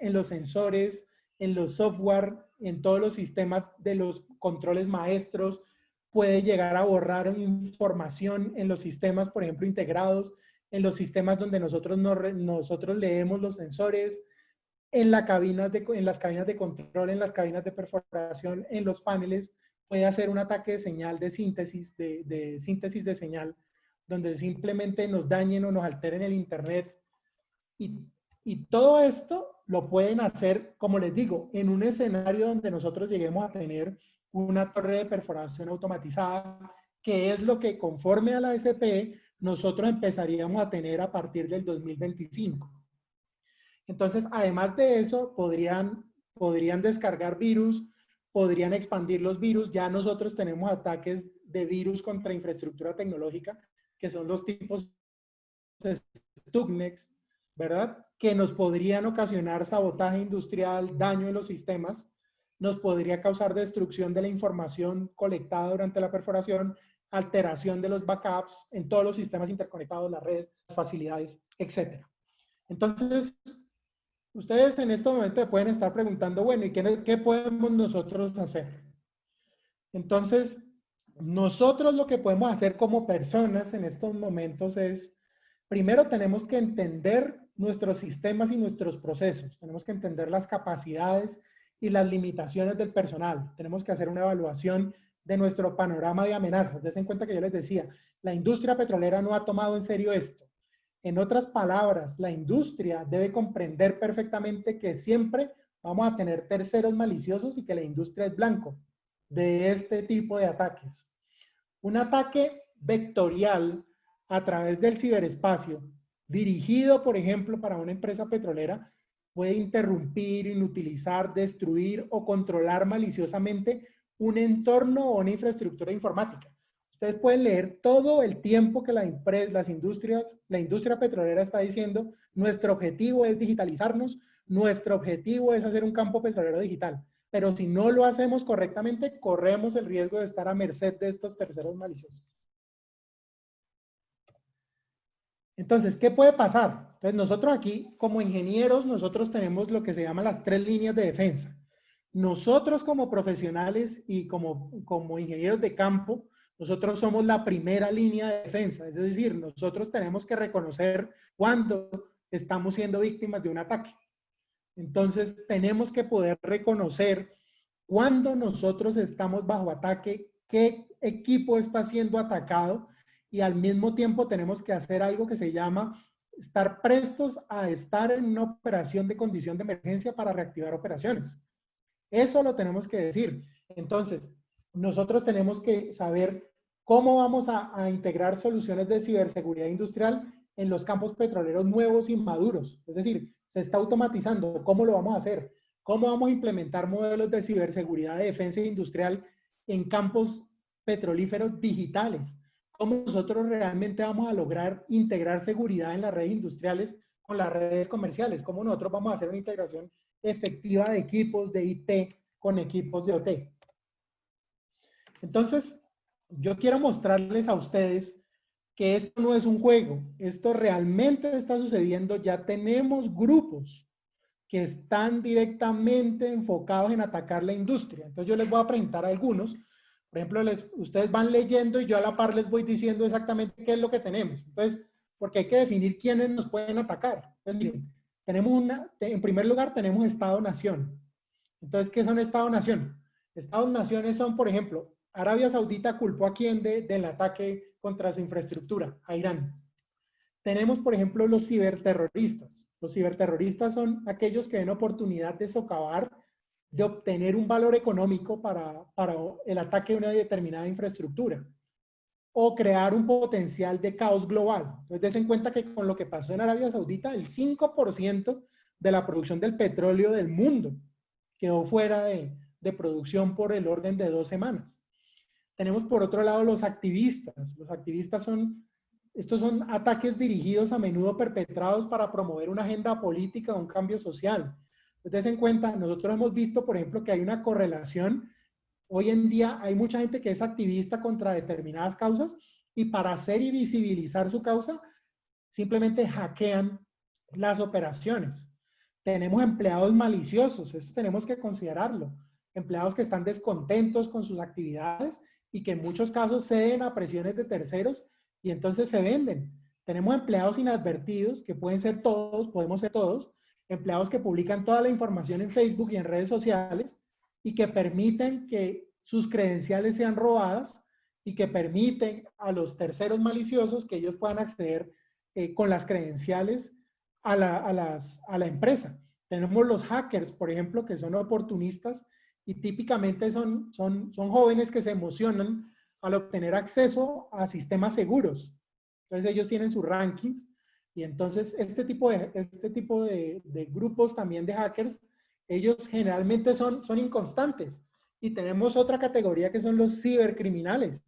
Speaker 2: en los sensores, en los software, en todos los sistemas de los controles maestros, puede llegar a borrar información en los sistemas, por ejemplo, integrados, en los sistemas donde nosotros leemos los sensores, en las cabinas de control, en las cabinas de perforación, en los paneles, puede hacer un ataque de señal de síntesis de señal, donde simplemente nos dañen o nos alteren el internet. Y todo esto lo pueden hacer, como les digo, en un escenario donde nosotros lleguemos a tener una torre de perforación automatizada, que es lo que conforme a la SPE nosotros empezaríamos a tener a partir del 2025. Entonces, además de eso, podrían descargar virus, podrían expandir los virus. Ya nosotros tenemos ataques de virus contra infraestructura tecnológica, que son los tipos Stuxnet, ¿verdad? Que nos podrían ocasionar sabotaje industrial, daño en los sistemas, nos podría causar destrucción de la información colectada durante la perforación, alteración de los backups en todos los sistemas interconectados, las redes, las facilidades, etc. Entonces, ustedes en este momento pueden estar preguntando, bueno, ¿y qué podemos nosotros hacer? Entonces, nosotros lo que podemos hacer como personas en estos momentos es, primero tenemos que entender nuestros sistemas y nuestros procesos, tenemos que entender las capacidades y las limitaciones del personal, tenemos que hacer una evaluación de nuestro panorama de amenazas. Dense en cuenta que yo les decía, la industria petrolera no ha tomado en serio esto. En otras palabras, la industria debe comprender perfectamente que siempre vamos a tener terceros maliciosos y que la industria es blanco de este tipo de ataques. Un ataque vectorial a través del ciberespacio, dirigido, por ejemplo, para una empresa petrolera, puede interrumpir, inutilizar, destruir o controlar maliciosamente un entorno o una infraestructura informática. Ustedes pueden leer todo el tiempo que la industria petrolera está diciendo, nuestro objetivo es digitalizarnos, nuestro objetivo es hacer un campo petrolero digital. Pero si no lo hacemos correctamente, corremos el riesgo de estar a merced de estos terceros maliciosos. Entonces, ¿qué puede pasar? Entonces, nosotros aquí, como ingenieros, nosotros tenemos lo que se llama las 3 líneas de defensa. Nosotros como profesionales y como ingenieros de campo, nosotros somos la primera línea de defensa. Es decir, nosotros tenemos que reconocer cuando estamos siendo víctimas de un ataque. Entonces, tenemos que poder reconocer cuando nosotros estamos bajo ataque, qué equipo está siendo atacado y al mismo tiempo tenemos que hacer algo que se llama estar prestos a estar en una operación de condición de emergencia para reactivar operaciones. Eso lo tenemos que decir. Entonces, nosotros tenemos que saber cómo vamos a integrar soluciones de ciberseguridad industrial en los campos petroleros nuevos y maduros. Es decir, se está automatizando. ¿Cómo lo vamos a hacer? ¿Cómo vamos a implementar modelos de ciberseguridad de defensa industrial en campos petrolíferos digitales? ¿Cómo nosotros realmente vamos a lograr integrar seguridad en las redes industriales con las redes comerciales? ¿Cómo nosotros vamos a hacer una integración efectiva de equipos de IT con equipos de OT? Entonces, yo quiero mostrarles a ustedes que esto no es un juego, esto realmente está sucediendo, ya tenemos grupos que están directamente enfocados en atacar la industria. Entonces yo les voy a presentar algunos. Por ejemplo, ustedes van leyendo y yo a la par les voy diciendo exactamente qué es lo que tenemos. Entonces, porque hay que definir quiénes nos pueden atacar. Entonces, miren, tenemos en primer lugar, tenemos Estado-Nación. Entonces, ¿qué son Estado-Nación? Estados-naciones son, por ejemplo, Arabia Saudita culpó a quién del ataque contra su infraestructura, a Irán. Tenemos, por ejemplo, los ciberterroristas. Los ciberterroristas son aquellos que ven oportunidad de socavar, de obtener un valor económico para el ataque de una determinada infraestructura o crear un potencial de caos global. Entonces, des en cuenta que con lo que pasó en Arabia Saudita, el 5% de la producción del petróleo del mundo quedó fuera de producción por el orden de 2 semanas. Tenemos por otro lado los activistas. Los activistas estos son ataques dirigidos a menudo perpetrados para promover una agenda política o un cambio social. Entonces, en cuenta, nosotros hemos visto, por ejemplo, que hay una correlación. Hoy en día hay mucha gente que es activista contra determinadas causas y para hacer y visibilizar su causa, simplemente hackean las operaciones. Tenemos empleados maliciosos, esto tenemos que considerarlo. Empleados que están descontentos con sus actividades y que en muchos casos ceden a presiones de terceros y entonces se venden. Tenemos empleados inadvertidos, que pueden ser todos, podemos ser todos, empleados que publican toda la información en Facebook y en redes sociales y que permiten que sus credenciales sean robadas y que permiten a los terceros maliciosos que ellos puedan acceder con las credenciales a la empresa. Tenemos los hackers, por ejemplo, que son oportunistas y típicamente son jóvenes que se emocionan al obtener acceso a sistemas seguros. Entonces ellos tienen sus rankings y entonces este tipo de grupos también de hackers, ellos generalmente son inconstantes. Y tenemos otra categoría que son los cibercriminales,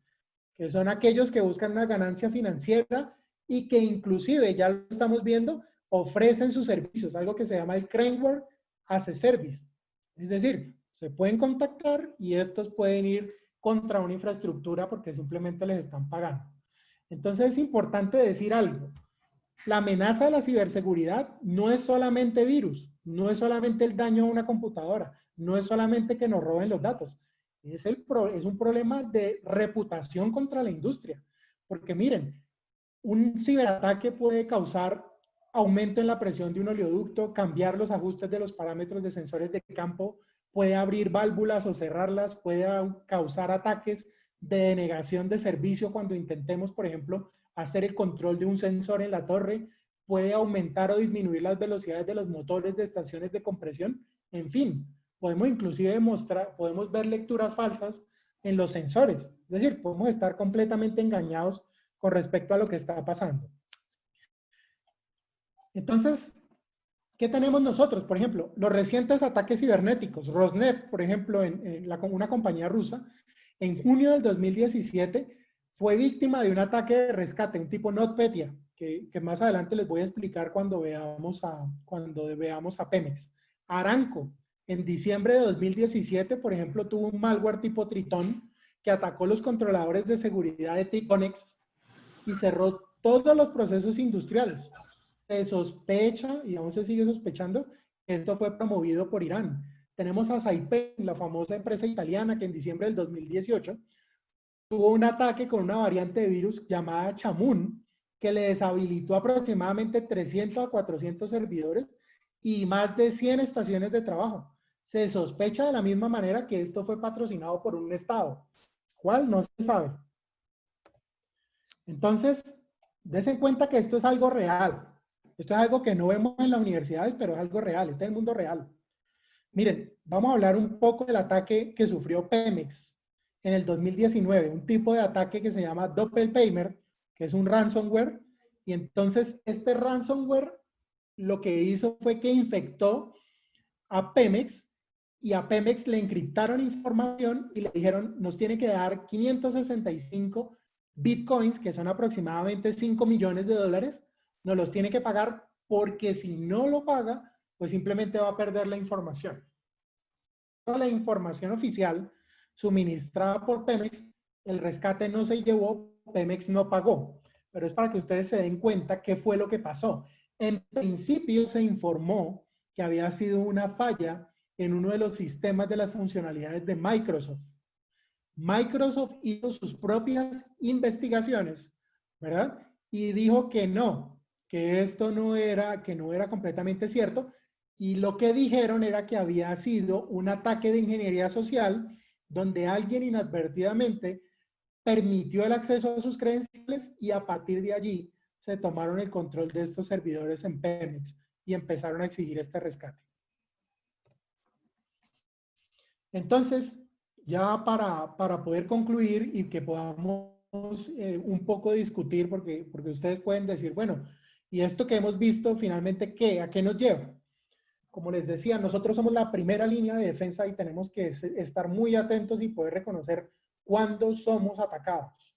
Speaker 2: que son aquellos que buscan una ganancia financiera y que inclusive, ya lo estamos viendo, ofrecen sus servicios, algo que se llama el Craneware as a Service. Es decir, se pueden contactar y estos pueden ir contra una infraestructura porque simplemente les están pagando. Entonces es importante decir algo. La amenaza de la ciberseguridad no es solamente virus, no es solamente el daño a una computadora, no es solamente que nos roben los datos. Es un problema de reputación contra la industria. Porque miren, un ciberataque puede causar aumento en la presión de un oleoducto, cambiar los ajustes de los parámetros de sensores de campo, puede abrir válvulas o cerrarlas, puede causar ataques de denegación de servicio cuando intentemos, por ejemplo, hacer el control de un sensor en la torre, puede aumentar o disminuir las velocidades de los motores de estaciones de compresión, en fin, podemos inclusive podemos ver lecturas falsas en los sensores, es decir, podemos estar completamente engañados con respecto a lo que está pasando. Entonces, ¿qué tenemos nosotros? Por ejemplo, los recientes ataques cibernéticos. Rosneft, por ejemplo, una compañía rusa, en junio del 2017 fue víctima de un ataque de rescate, un tipo NotPetya, que más adelante les voy a explicar cuando veamos a Pemex. Aramco, en diciembre de 2017, por ejemplo, tuvo un malware tipo Tritón que atacó los controladores de seguridad de Ticonex y cerró todos los procesos industriales. Se sospecha, y aún se sigue sospechando, que esto fue promovido por Irán. Tenemos a Saipem, la famosa empresa italiana que en diciembre del 2018 tuvo un ataque con una variante de virus llamada Chamun, que le deshabilitó aproximadamente 300 a 400 servidores y más de 100 estaciones de trabajo. Se sospecha de la misma manera que esto fue patrocinado por un Estado. ¿Cuál? No se sabe. Entonces, des en cuenta que esto es algo real. Esto es algo que no vemos en las universidades, pero es algo real, está en el mundo real. Miren, vamos a hablar un poco del ataque que sufrió Pemex en el 2019, un tipo de ataque que se llama Doppelpaymer, que es un ransomware, y entonces este ransomware lo que hizo fue que infectó a Pemex y a Pemex le encriptaron información y le dijeron, nos tiene que dar 565 bitcoins, que son aproximadamente 5 millones de dólares, nos los tiene que pagar porque si no lo paga, pues simplemente va a perder la información. Toda la información oficial suministrada por Pemex, el rescate no se llevó, Pemex no pagó. pero es para que ustedes se den cuenta qué fue lo que pasó. En principio se informó que había sido una falla en uno de los sistemas de las funcionalidades de Microsoft. Microsoft hizo sus propias investigaciones, ¿verdad? Y dijo que esto que no era completamente cierto. Y lo que dijeron era que había sido un ataque de ingeniería social donde alguien inadvertidamente permitió el acceso a sus credenciales y a partir de allí se tomaron el control de estos servidores en Pemex y empezaron a exigir este rescate. Entonces, ya para poder concluir y que podamos un poco discutir, porque ustedes pueden decir, bueno, ¿y esto que hemos visto finalmente qué? ¿A qué nos lleva? Como les decía, nosotros somos la primera línea de defensa y tenemos que estar muy atentos y poder reconocer cuándo somos atacados.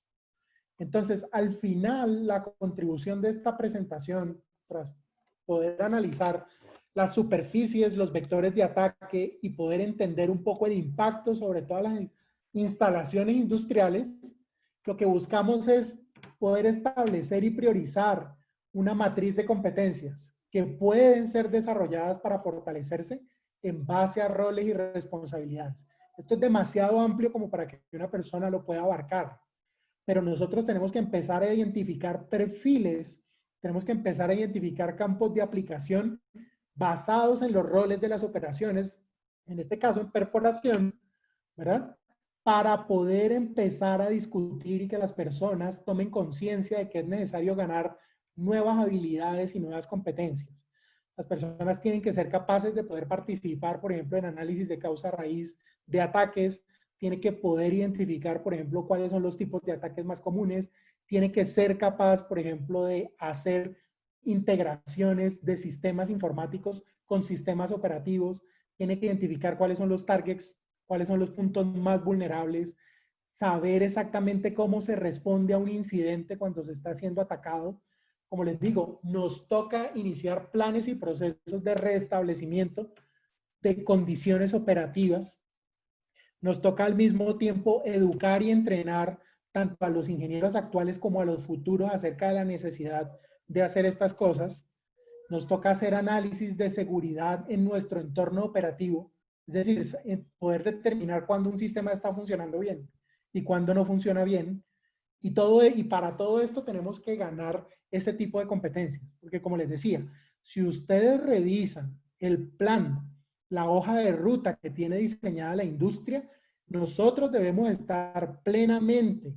Speaker 2: Entonces, al final, la contribución de esta presentación, tras poder analizar las superficies, los vectores de ataque y poder entender un poco el impacto sobre todas las instalaciones industriales, lo que buscamos es poder establecer y priorizar una matriz de competencias que pueden ser desarrolladas para fortalecerse en base a roles y responsabilidades. Esto es demasiado amplio como para que una persona lo pueda abarcar, pero nosotros tenemos que empezar a identificar perfiles, tenemos que empezar a identificar campos de aplicación basados en los roles de las operaciones, en este caso en perforación, ¿verdad? Para poder empezar a discutir y que las personas tomen conciencia de que es necesario ganar nuevas habilidades y nuevas competencias. Las personas tienen que ser capaces de poder participar, por ejemplo, en análisis de causa raíz de ataques, tiene que poder identificar, por ejemplo, cuáles son los tipos de ataques más comunes, tiene que ser capaz, por ejemplo, de hacer integraciones de sistemas informáticos con sistemas operativos, tiene que identificar cuáles son los targets, cuáles son los puntos más vulnerables, saber exactamente cómo se responde a un incidente cuando se está siendo atacado. Como les digo, nos toca iniciar planes y procesos de restablecimiento de condiciones operativas. Nos toca al mismo tiempo educar y entrenar tanto a los ingenieros actuales como a los futuros acerca de la necesidad de hacer estas cosas. Nos toca hacer análisis de seguridad en nuestro entorno operativo, es decir, poder determinar cuándo un sistema está funcionando bien y cuándo no funciona bien. Y para todo esto tenemos que ganar ese tipo de competencias, porque como les decía, si ustedes revisan el plan, la hoja de ruta que tiene diseñada la industria, nosotros debemos estar plenamente,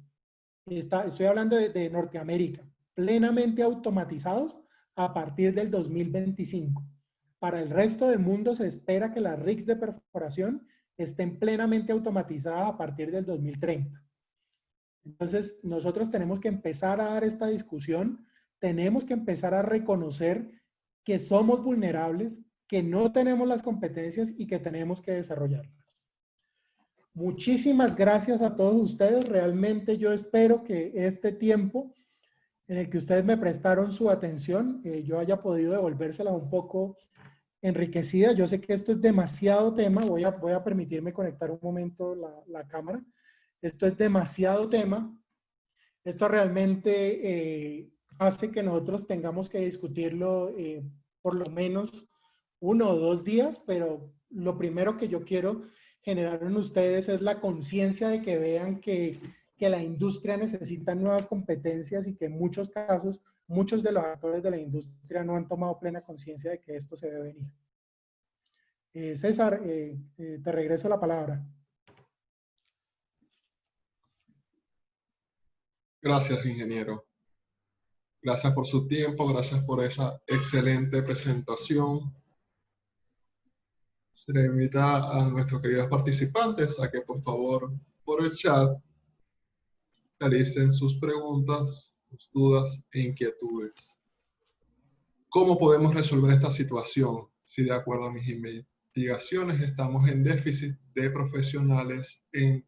Speaker 2: estoy hablando de Norteamérica, plenamente automatizados a partir del 2025. Para el resto del mundo se espera que las rigs de perforación estén plenamente automatizadas a partir del 2030. Entonces, nosotros tenemos que empezar a dar esta discusión, tenemos que empezar a reconocer que somos vulnerables, que no tenemos las competencias y que tenemos que desarrollarlas. Muchísimas gracias a todos ustedes. Realmente yo espero que este tiempo en el que ustedes me prestaron su atención, yo haya podido devolvérsela un poco enriquecida. Yo sé que esto es demasiado tema. Voy a permitirme conectar un momento la cámara. Esto es demasiado tema. Esto realmente hace que nosotros tengamos que discutirlo por lo menos 1 o 2 días, pero lo primero que yo quiero generar en ustedes es la conciencia de que vean que la industria necesita nuevas competencias y que en muchos casos, muchos de los actores de la industria no han tomado plena conciencia de que esto se debe venir. César, te regreso la palabra.
Speaker 1: Gracias, ingeniero. Gracias por su tiempo, gracias por esa excelente presentación. Se le invita a nuestros queridos participantes a que por favor por el chat realicen sus preguntas, sus dudas e inquietudes. ¿Cómo podemos resolver esta situación? Si de acuerdo a mis investigaciones estamos en déficit de profesionales en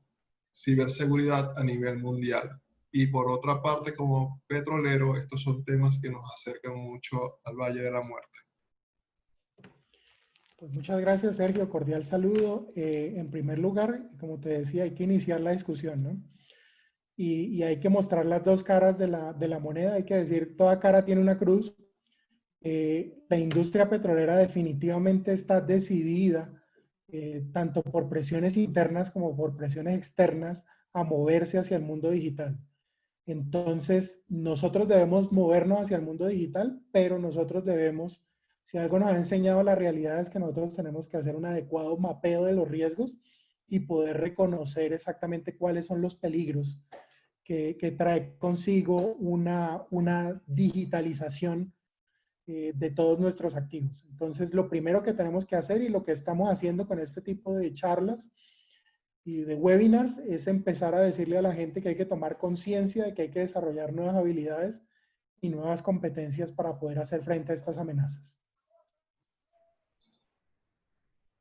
Speaker 1: ciberseguridad a nivel mundial. Y por otra parte, como petrolero, estos son temas que nos acercan mucho al Valle de la Muerte.
Speaker 2: Pues muchas gracias, Sergio. Cordial saludo. En primer lugar, como te decía, hay que iniciar la discusión, ¿no? y hay que mostrar las dos caras de la moneda, hay que decir, toda cara tiene una cruz. La industria petrolera definitivamente está decidida, tanto por presiones internas como por presiones externas, a moverse hacia el mundo digital. Entonces, nosotros debemos movernos hacia el mundo digital, pero nosotros debemos, si algo nos ha enseñado la realidad es que nosotros tenemos que hacer un adecuado mapeo de los riesgos y poder reconocer exactamente cuáles son los peligros que trae consigo una digitalización de todos nuestros activos. Entonces, lo primero que tenemos que hacer y lo que estamos haciendo con este tipo de charlas y de webinars es empezar a decirle a la gente que hay que tomar conciencia de que hay que desarrollar nuevas habilidades y nuevas competencias para poder hacer frente a estas amenazas.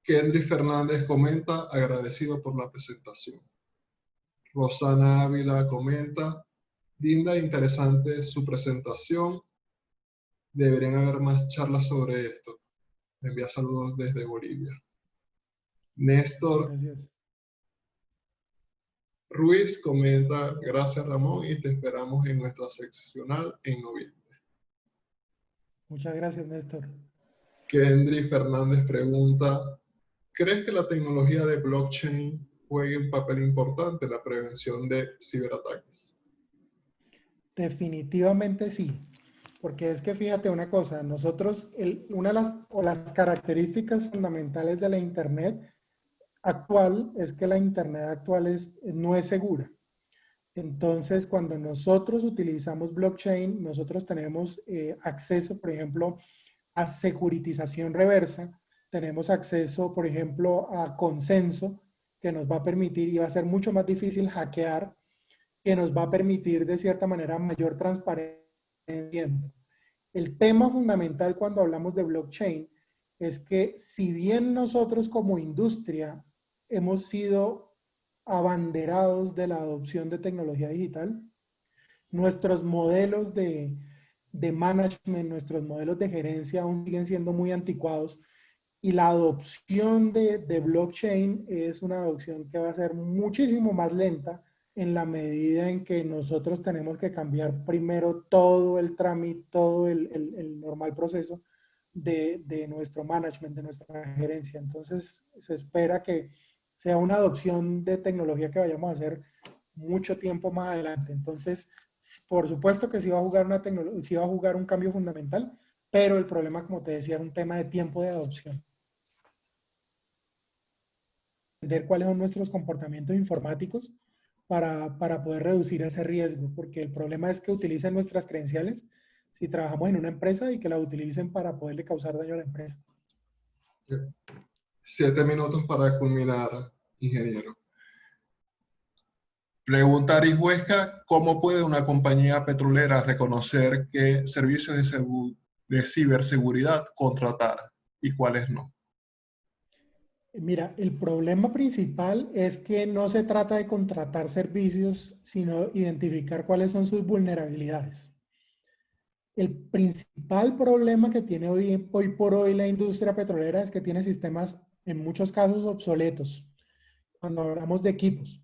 Speaker 1: Kendry Fernández comenta, agradecido por la presentación. Rosana Ávila comenta, linda e interesante su presentación. Deberían haber más charlas sobre esto. Me envía saludos desde Bolivia. Néstor
Speaker 2: Gracias.
Speaker 1: Ruiz comenta, gracias Ramón y te esperamos en nuestra seccional en noviembre.
Speaker 2: Muchas gracias, Néstor.
Speaker 1: Kendry Fernández pregunta, ¿crees que la tecnología de blockchain juegue un papel importante en la prevención de ciberataques?
Speaker 2: Definitivamente sí, porque es que fíjate una cosa, nosotros, una de las características fundamentales de la Internet actual es que la Internet actual no es segura. Entonces, cuando nosotros utilizamos blockchain, nosotros tenemos acceso, por ejemplo, a securitización reversa, tenemos acceso, por ejemplo, a consenso, que nos va a permitir y va a ser mucho más difícil hackear, que nos va a permitir de cierta manera mayor transparencia. El tema fundamental cuando hablamos de blockchain es que si bien nosotros como industria hemos sido abanderados de la adopción de tecnología digital, nuestros modelos de management, nuestros modelos de gerencia aún siguen siendo muy anticuados y la adopción de blockchain es una adopción que va a ser muchísimo más lenta en la medida en que nosotros tenemos que cambiar primero todo el trámite, todo el normal proceso de nuestro management, de nuestra gerencia. Entonces, se espera que sea una adopción de tecnología que vayamos a hacer mucho tiempo más adelante. Entonces, por supuesto que sí va a jugar sí va a jugar un cambio fundamental, pero el problema, como te decía, es un tema de tiempo de adopción. Entender cuáles son nuestros comportamientos informáticos para poder reducir ese riesgo, porque el problema es que utilicen nuestras credenciales si trabajamos en una empresa y que la utilicen para poderle causar daño a la empresa.
Speaker 1: 7 minutos para culminar, ingeniero. Pregunta Aris Huesca, ¿cómo puede una compañía petrolera reconocer qué servicios de ciberseguridad contratar y cuáles no?
Speaker 2: Mira, el problema principal es que no se trata de contratar servicios, sino identificar cuáles son sus vulnerabilidades. El principal problema que tiene hoy por hoy la industria petrolera es que tiene sistemas en muchos casos obsoletos, cuando hablamos de equipos.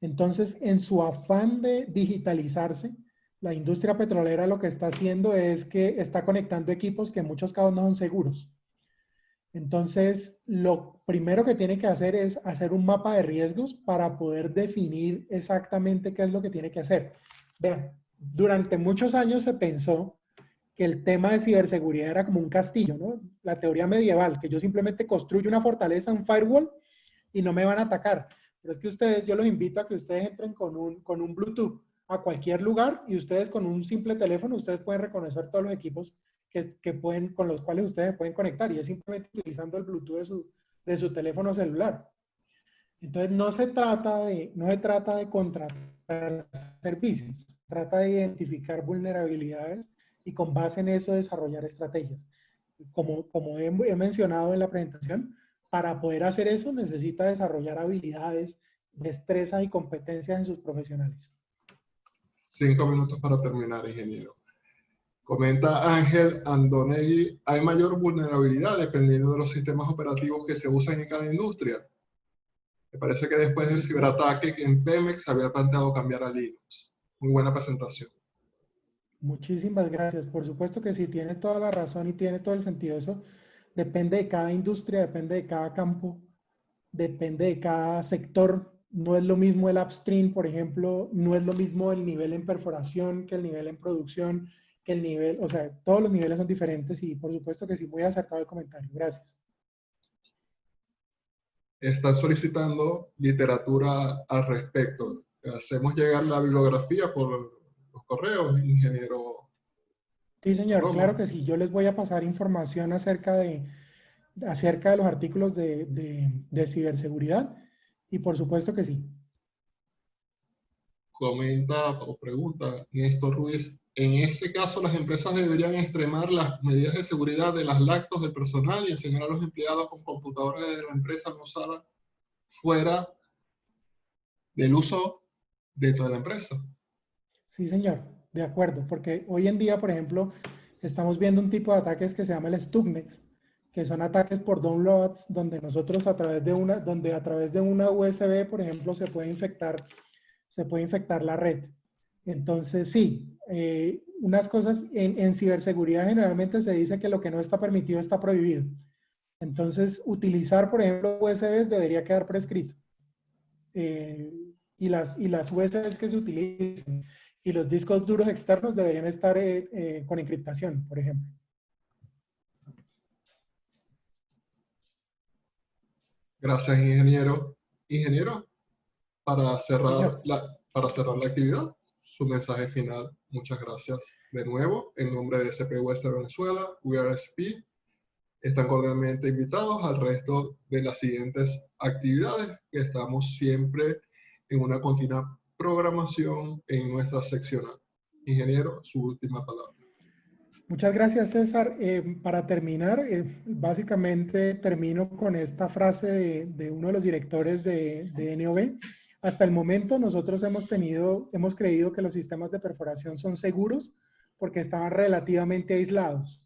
Speaker 2: Entonces, en su afán de digitalizarse, la industria petrolera lo que está haciendo es que está conectando equipos que en muchos casos no son seguros. Entonces, lo primero que tiene que hacer es hacer un mapa de riesgos para poder definir exactamente qué es lo que tiene que hacer. Vean, durante muchos años se pensó que el tema de ciberseguridad era como un castillo, ¿no? La teoría medieval, que yo simplemente construyo una fortaleza, un firewall, y no me van a atacar. Pero es que ustedes, yo los invito a que ustedes entren con un Bluetooth a cualquier lugar y ustedes con un simple teléfono, ustedes pueden reconocer todos los equipos con los cuales ustedes pueden conectar y es simplemente utilizando el Bluetooth de su teléfono celular. Entonces no se trata de contratar servicios, se trata de identificar vulnerabilidades y con base en eso desarrollar estrategias. Como he mencionado en la presentación, para poder hacer eso necesita desarrollar habilidades, destrezas y competencias en sus profesionales.
Speaker 1: 5 minutos para terminar, ingeniero. Comenta Ángel Andonegui, ¿hay mayor vulnerabilidad dependiendo de los sistemas operativos que se usan en cada industria? Me parece que después del ciberataque que en Pemex se había planteado cambiar a Linux. Muy buena presentación.
Speaker 2: Muchísimas gracias. Por supuesto que sí, tiene toda la razón y tiene todo el sentido. Eso depende de cada industria, depende de cada campo, depende de cada sector. No es lo mismo el upstream, por ejemplo, no es lo mismo el nivel en perforación que el nivel en producción, que el nivel, o sea, todos los niveles son diferentes y por supuesto que sí, muy acertado el comentario. Gracias.
Speaker 1: Están solicitando literatura al respecto. Hacemos llegar la bibliografía por los correos, ingeniero
Speaker 2: Sí, señor,
Speaker 1: Palomo.
Speaker 2: claro que sí. Yo les voy a pasar información acerca de los artículos de ciberseguridad y por supuesto que sí.
Speaker 1: Comenta o pregunta Néstor Ruiz, en ese caso las empresas deberían extremar las medidas de seguridad de las lactos del personal y enseñar a los empleados con computadoras de la empresa no usar fuera del uso dentro de la empresa.
Speaker 2: Sí, señor, de acuerdo, porque hoy en día, por ejemplo, estamos viendo un tipo de ataques que se llama el Stuxnet, que son ataques por downloads, donde nosotros donde a través de una USB, por ejemplo, se puede infectar la red. Entonces, sí, unas cosas en ciberseguridad generalmente se dice que lo que no está permitido está prohibido. Entonces, utilizar, por ejemplo, USBs debería quedar prescrito. Y las USBs que se utilizan y los discos duros externos deberían estar con encriptación, por ejemplo.
Speaker 1: Gracias, ingeniero. Ingeniero,
Speaker 2: Señor.
Speaker 1: para cerrar la actividad, su mensaje final. Muchas gracias de nuevo. En nombre de SP Western Venezuela, WeAreSP, están cordialmente invitados al resto de las siguientes actividades que estamos siempre en una continua programación en nuestra seccional. Ingeniero, su última palabra.
Speaker 2: Muchas gracias, César. Para terminar, básicamente termino con esta frase de uno de los directores de NOV. Hasta el momento nosotros hemos creído que los sistemas de perforación son seguros porque estaban relativamente aislados.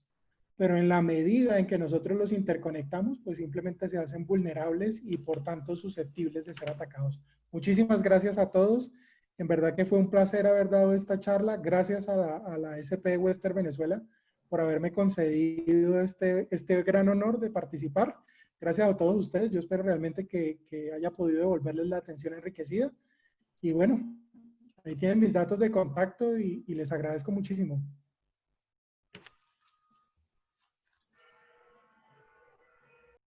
Speaker 2: Pero en la medida en que nosotros los interconectamos, pues simplemente se hacen vulnerables y por tanto susceptibles de ser atacados. Muchísimas gracias a todos. En verdad que fue un placer haber dado esta charla. Gracias a la SP Western Venezuela por haberme concedido este gran honor de participar. Gracias a todos ustedes. Yo espero realmente que haya podido devolverles la atención enriquecida. Y bueno, ahí tienen mis datos de contacto y les agradezco muchísimo.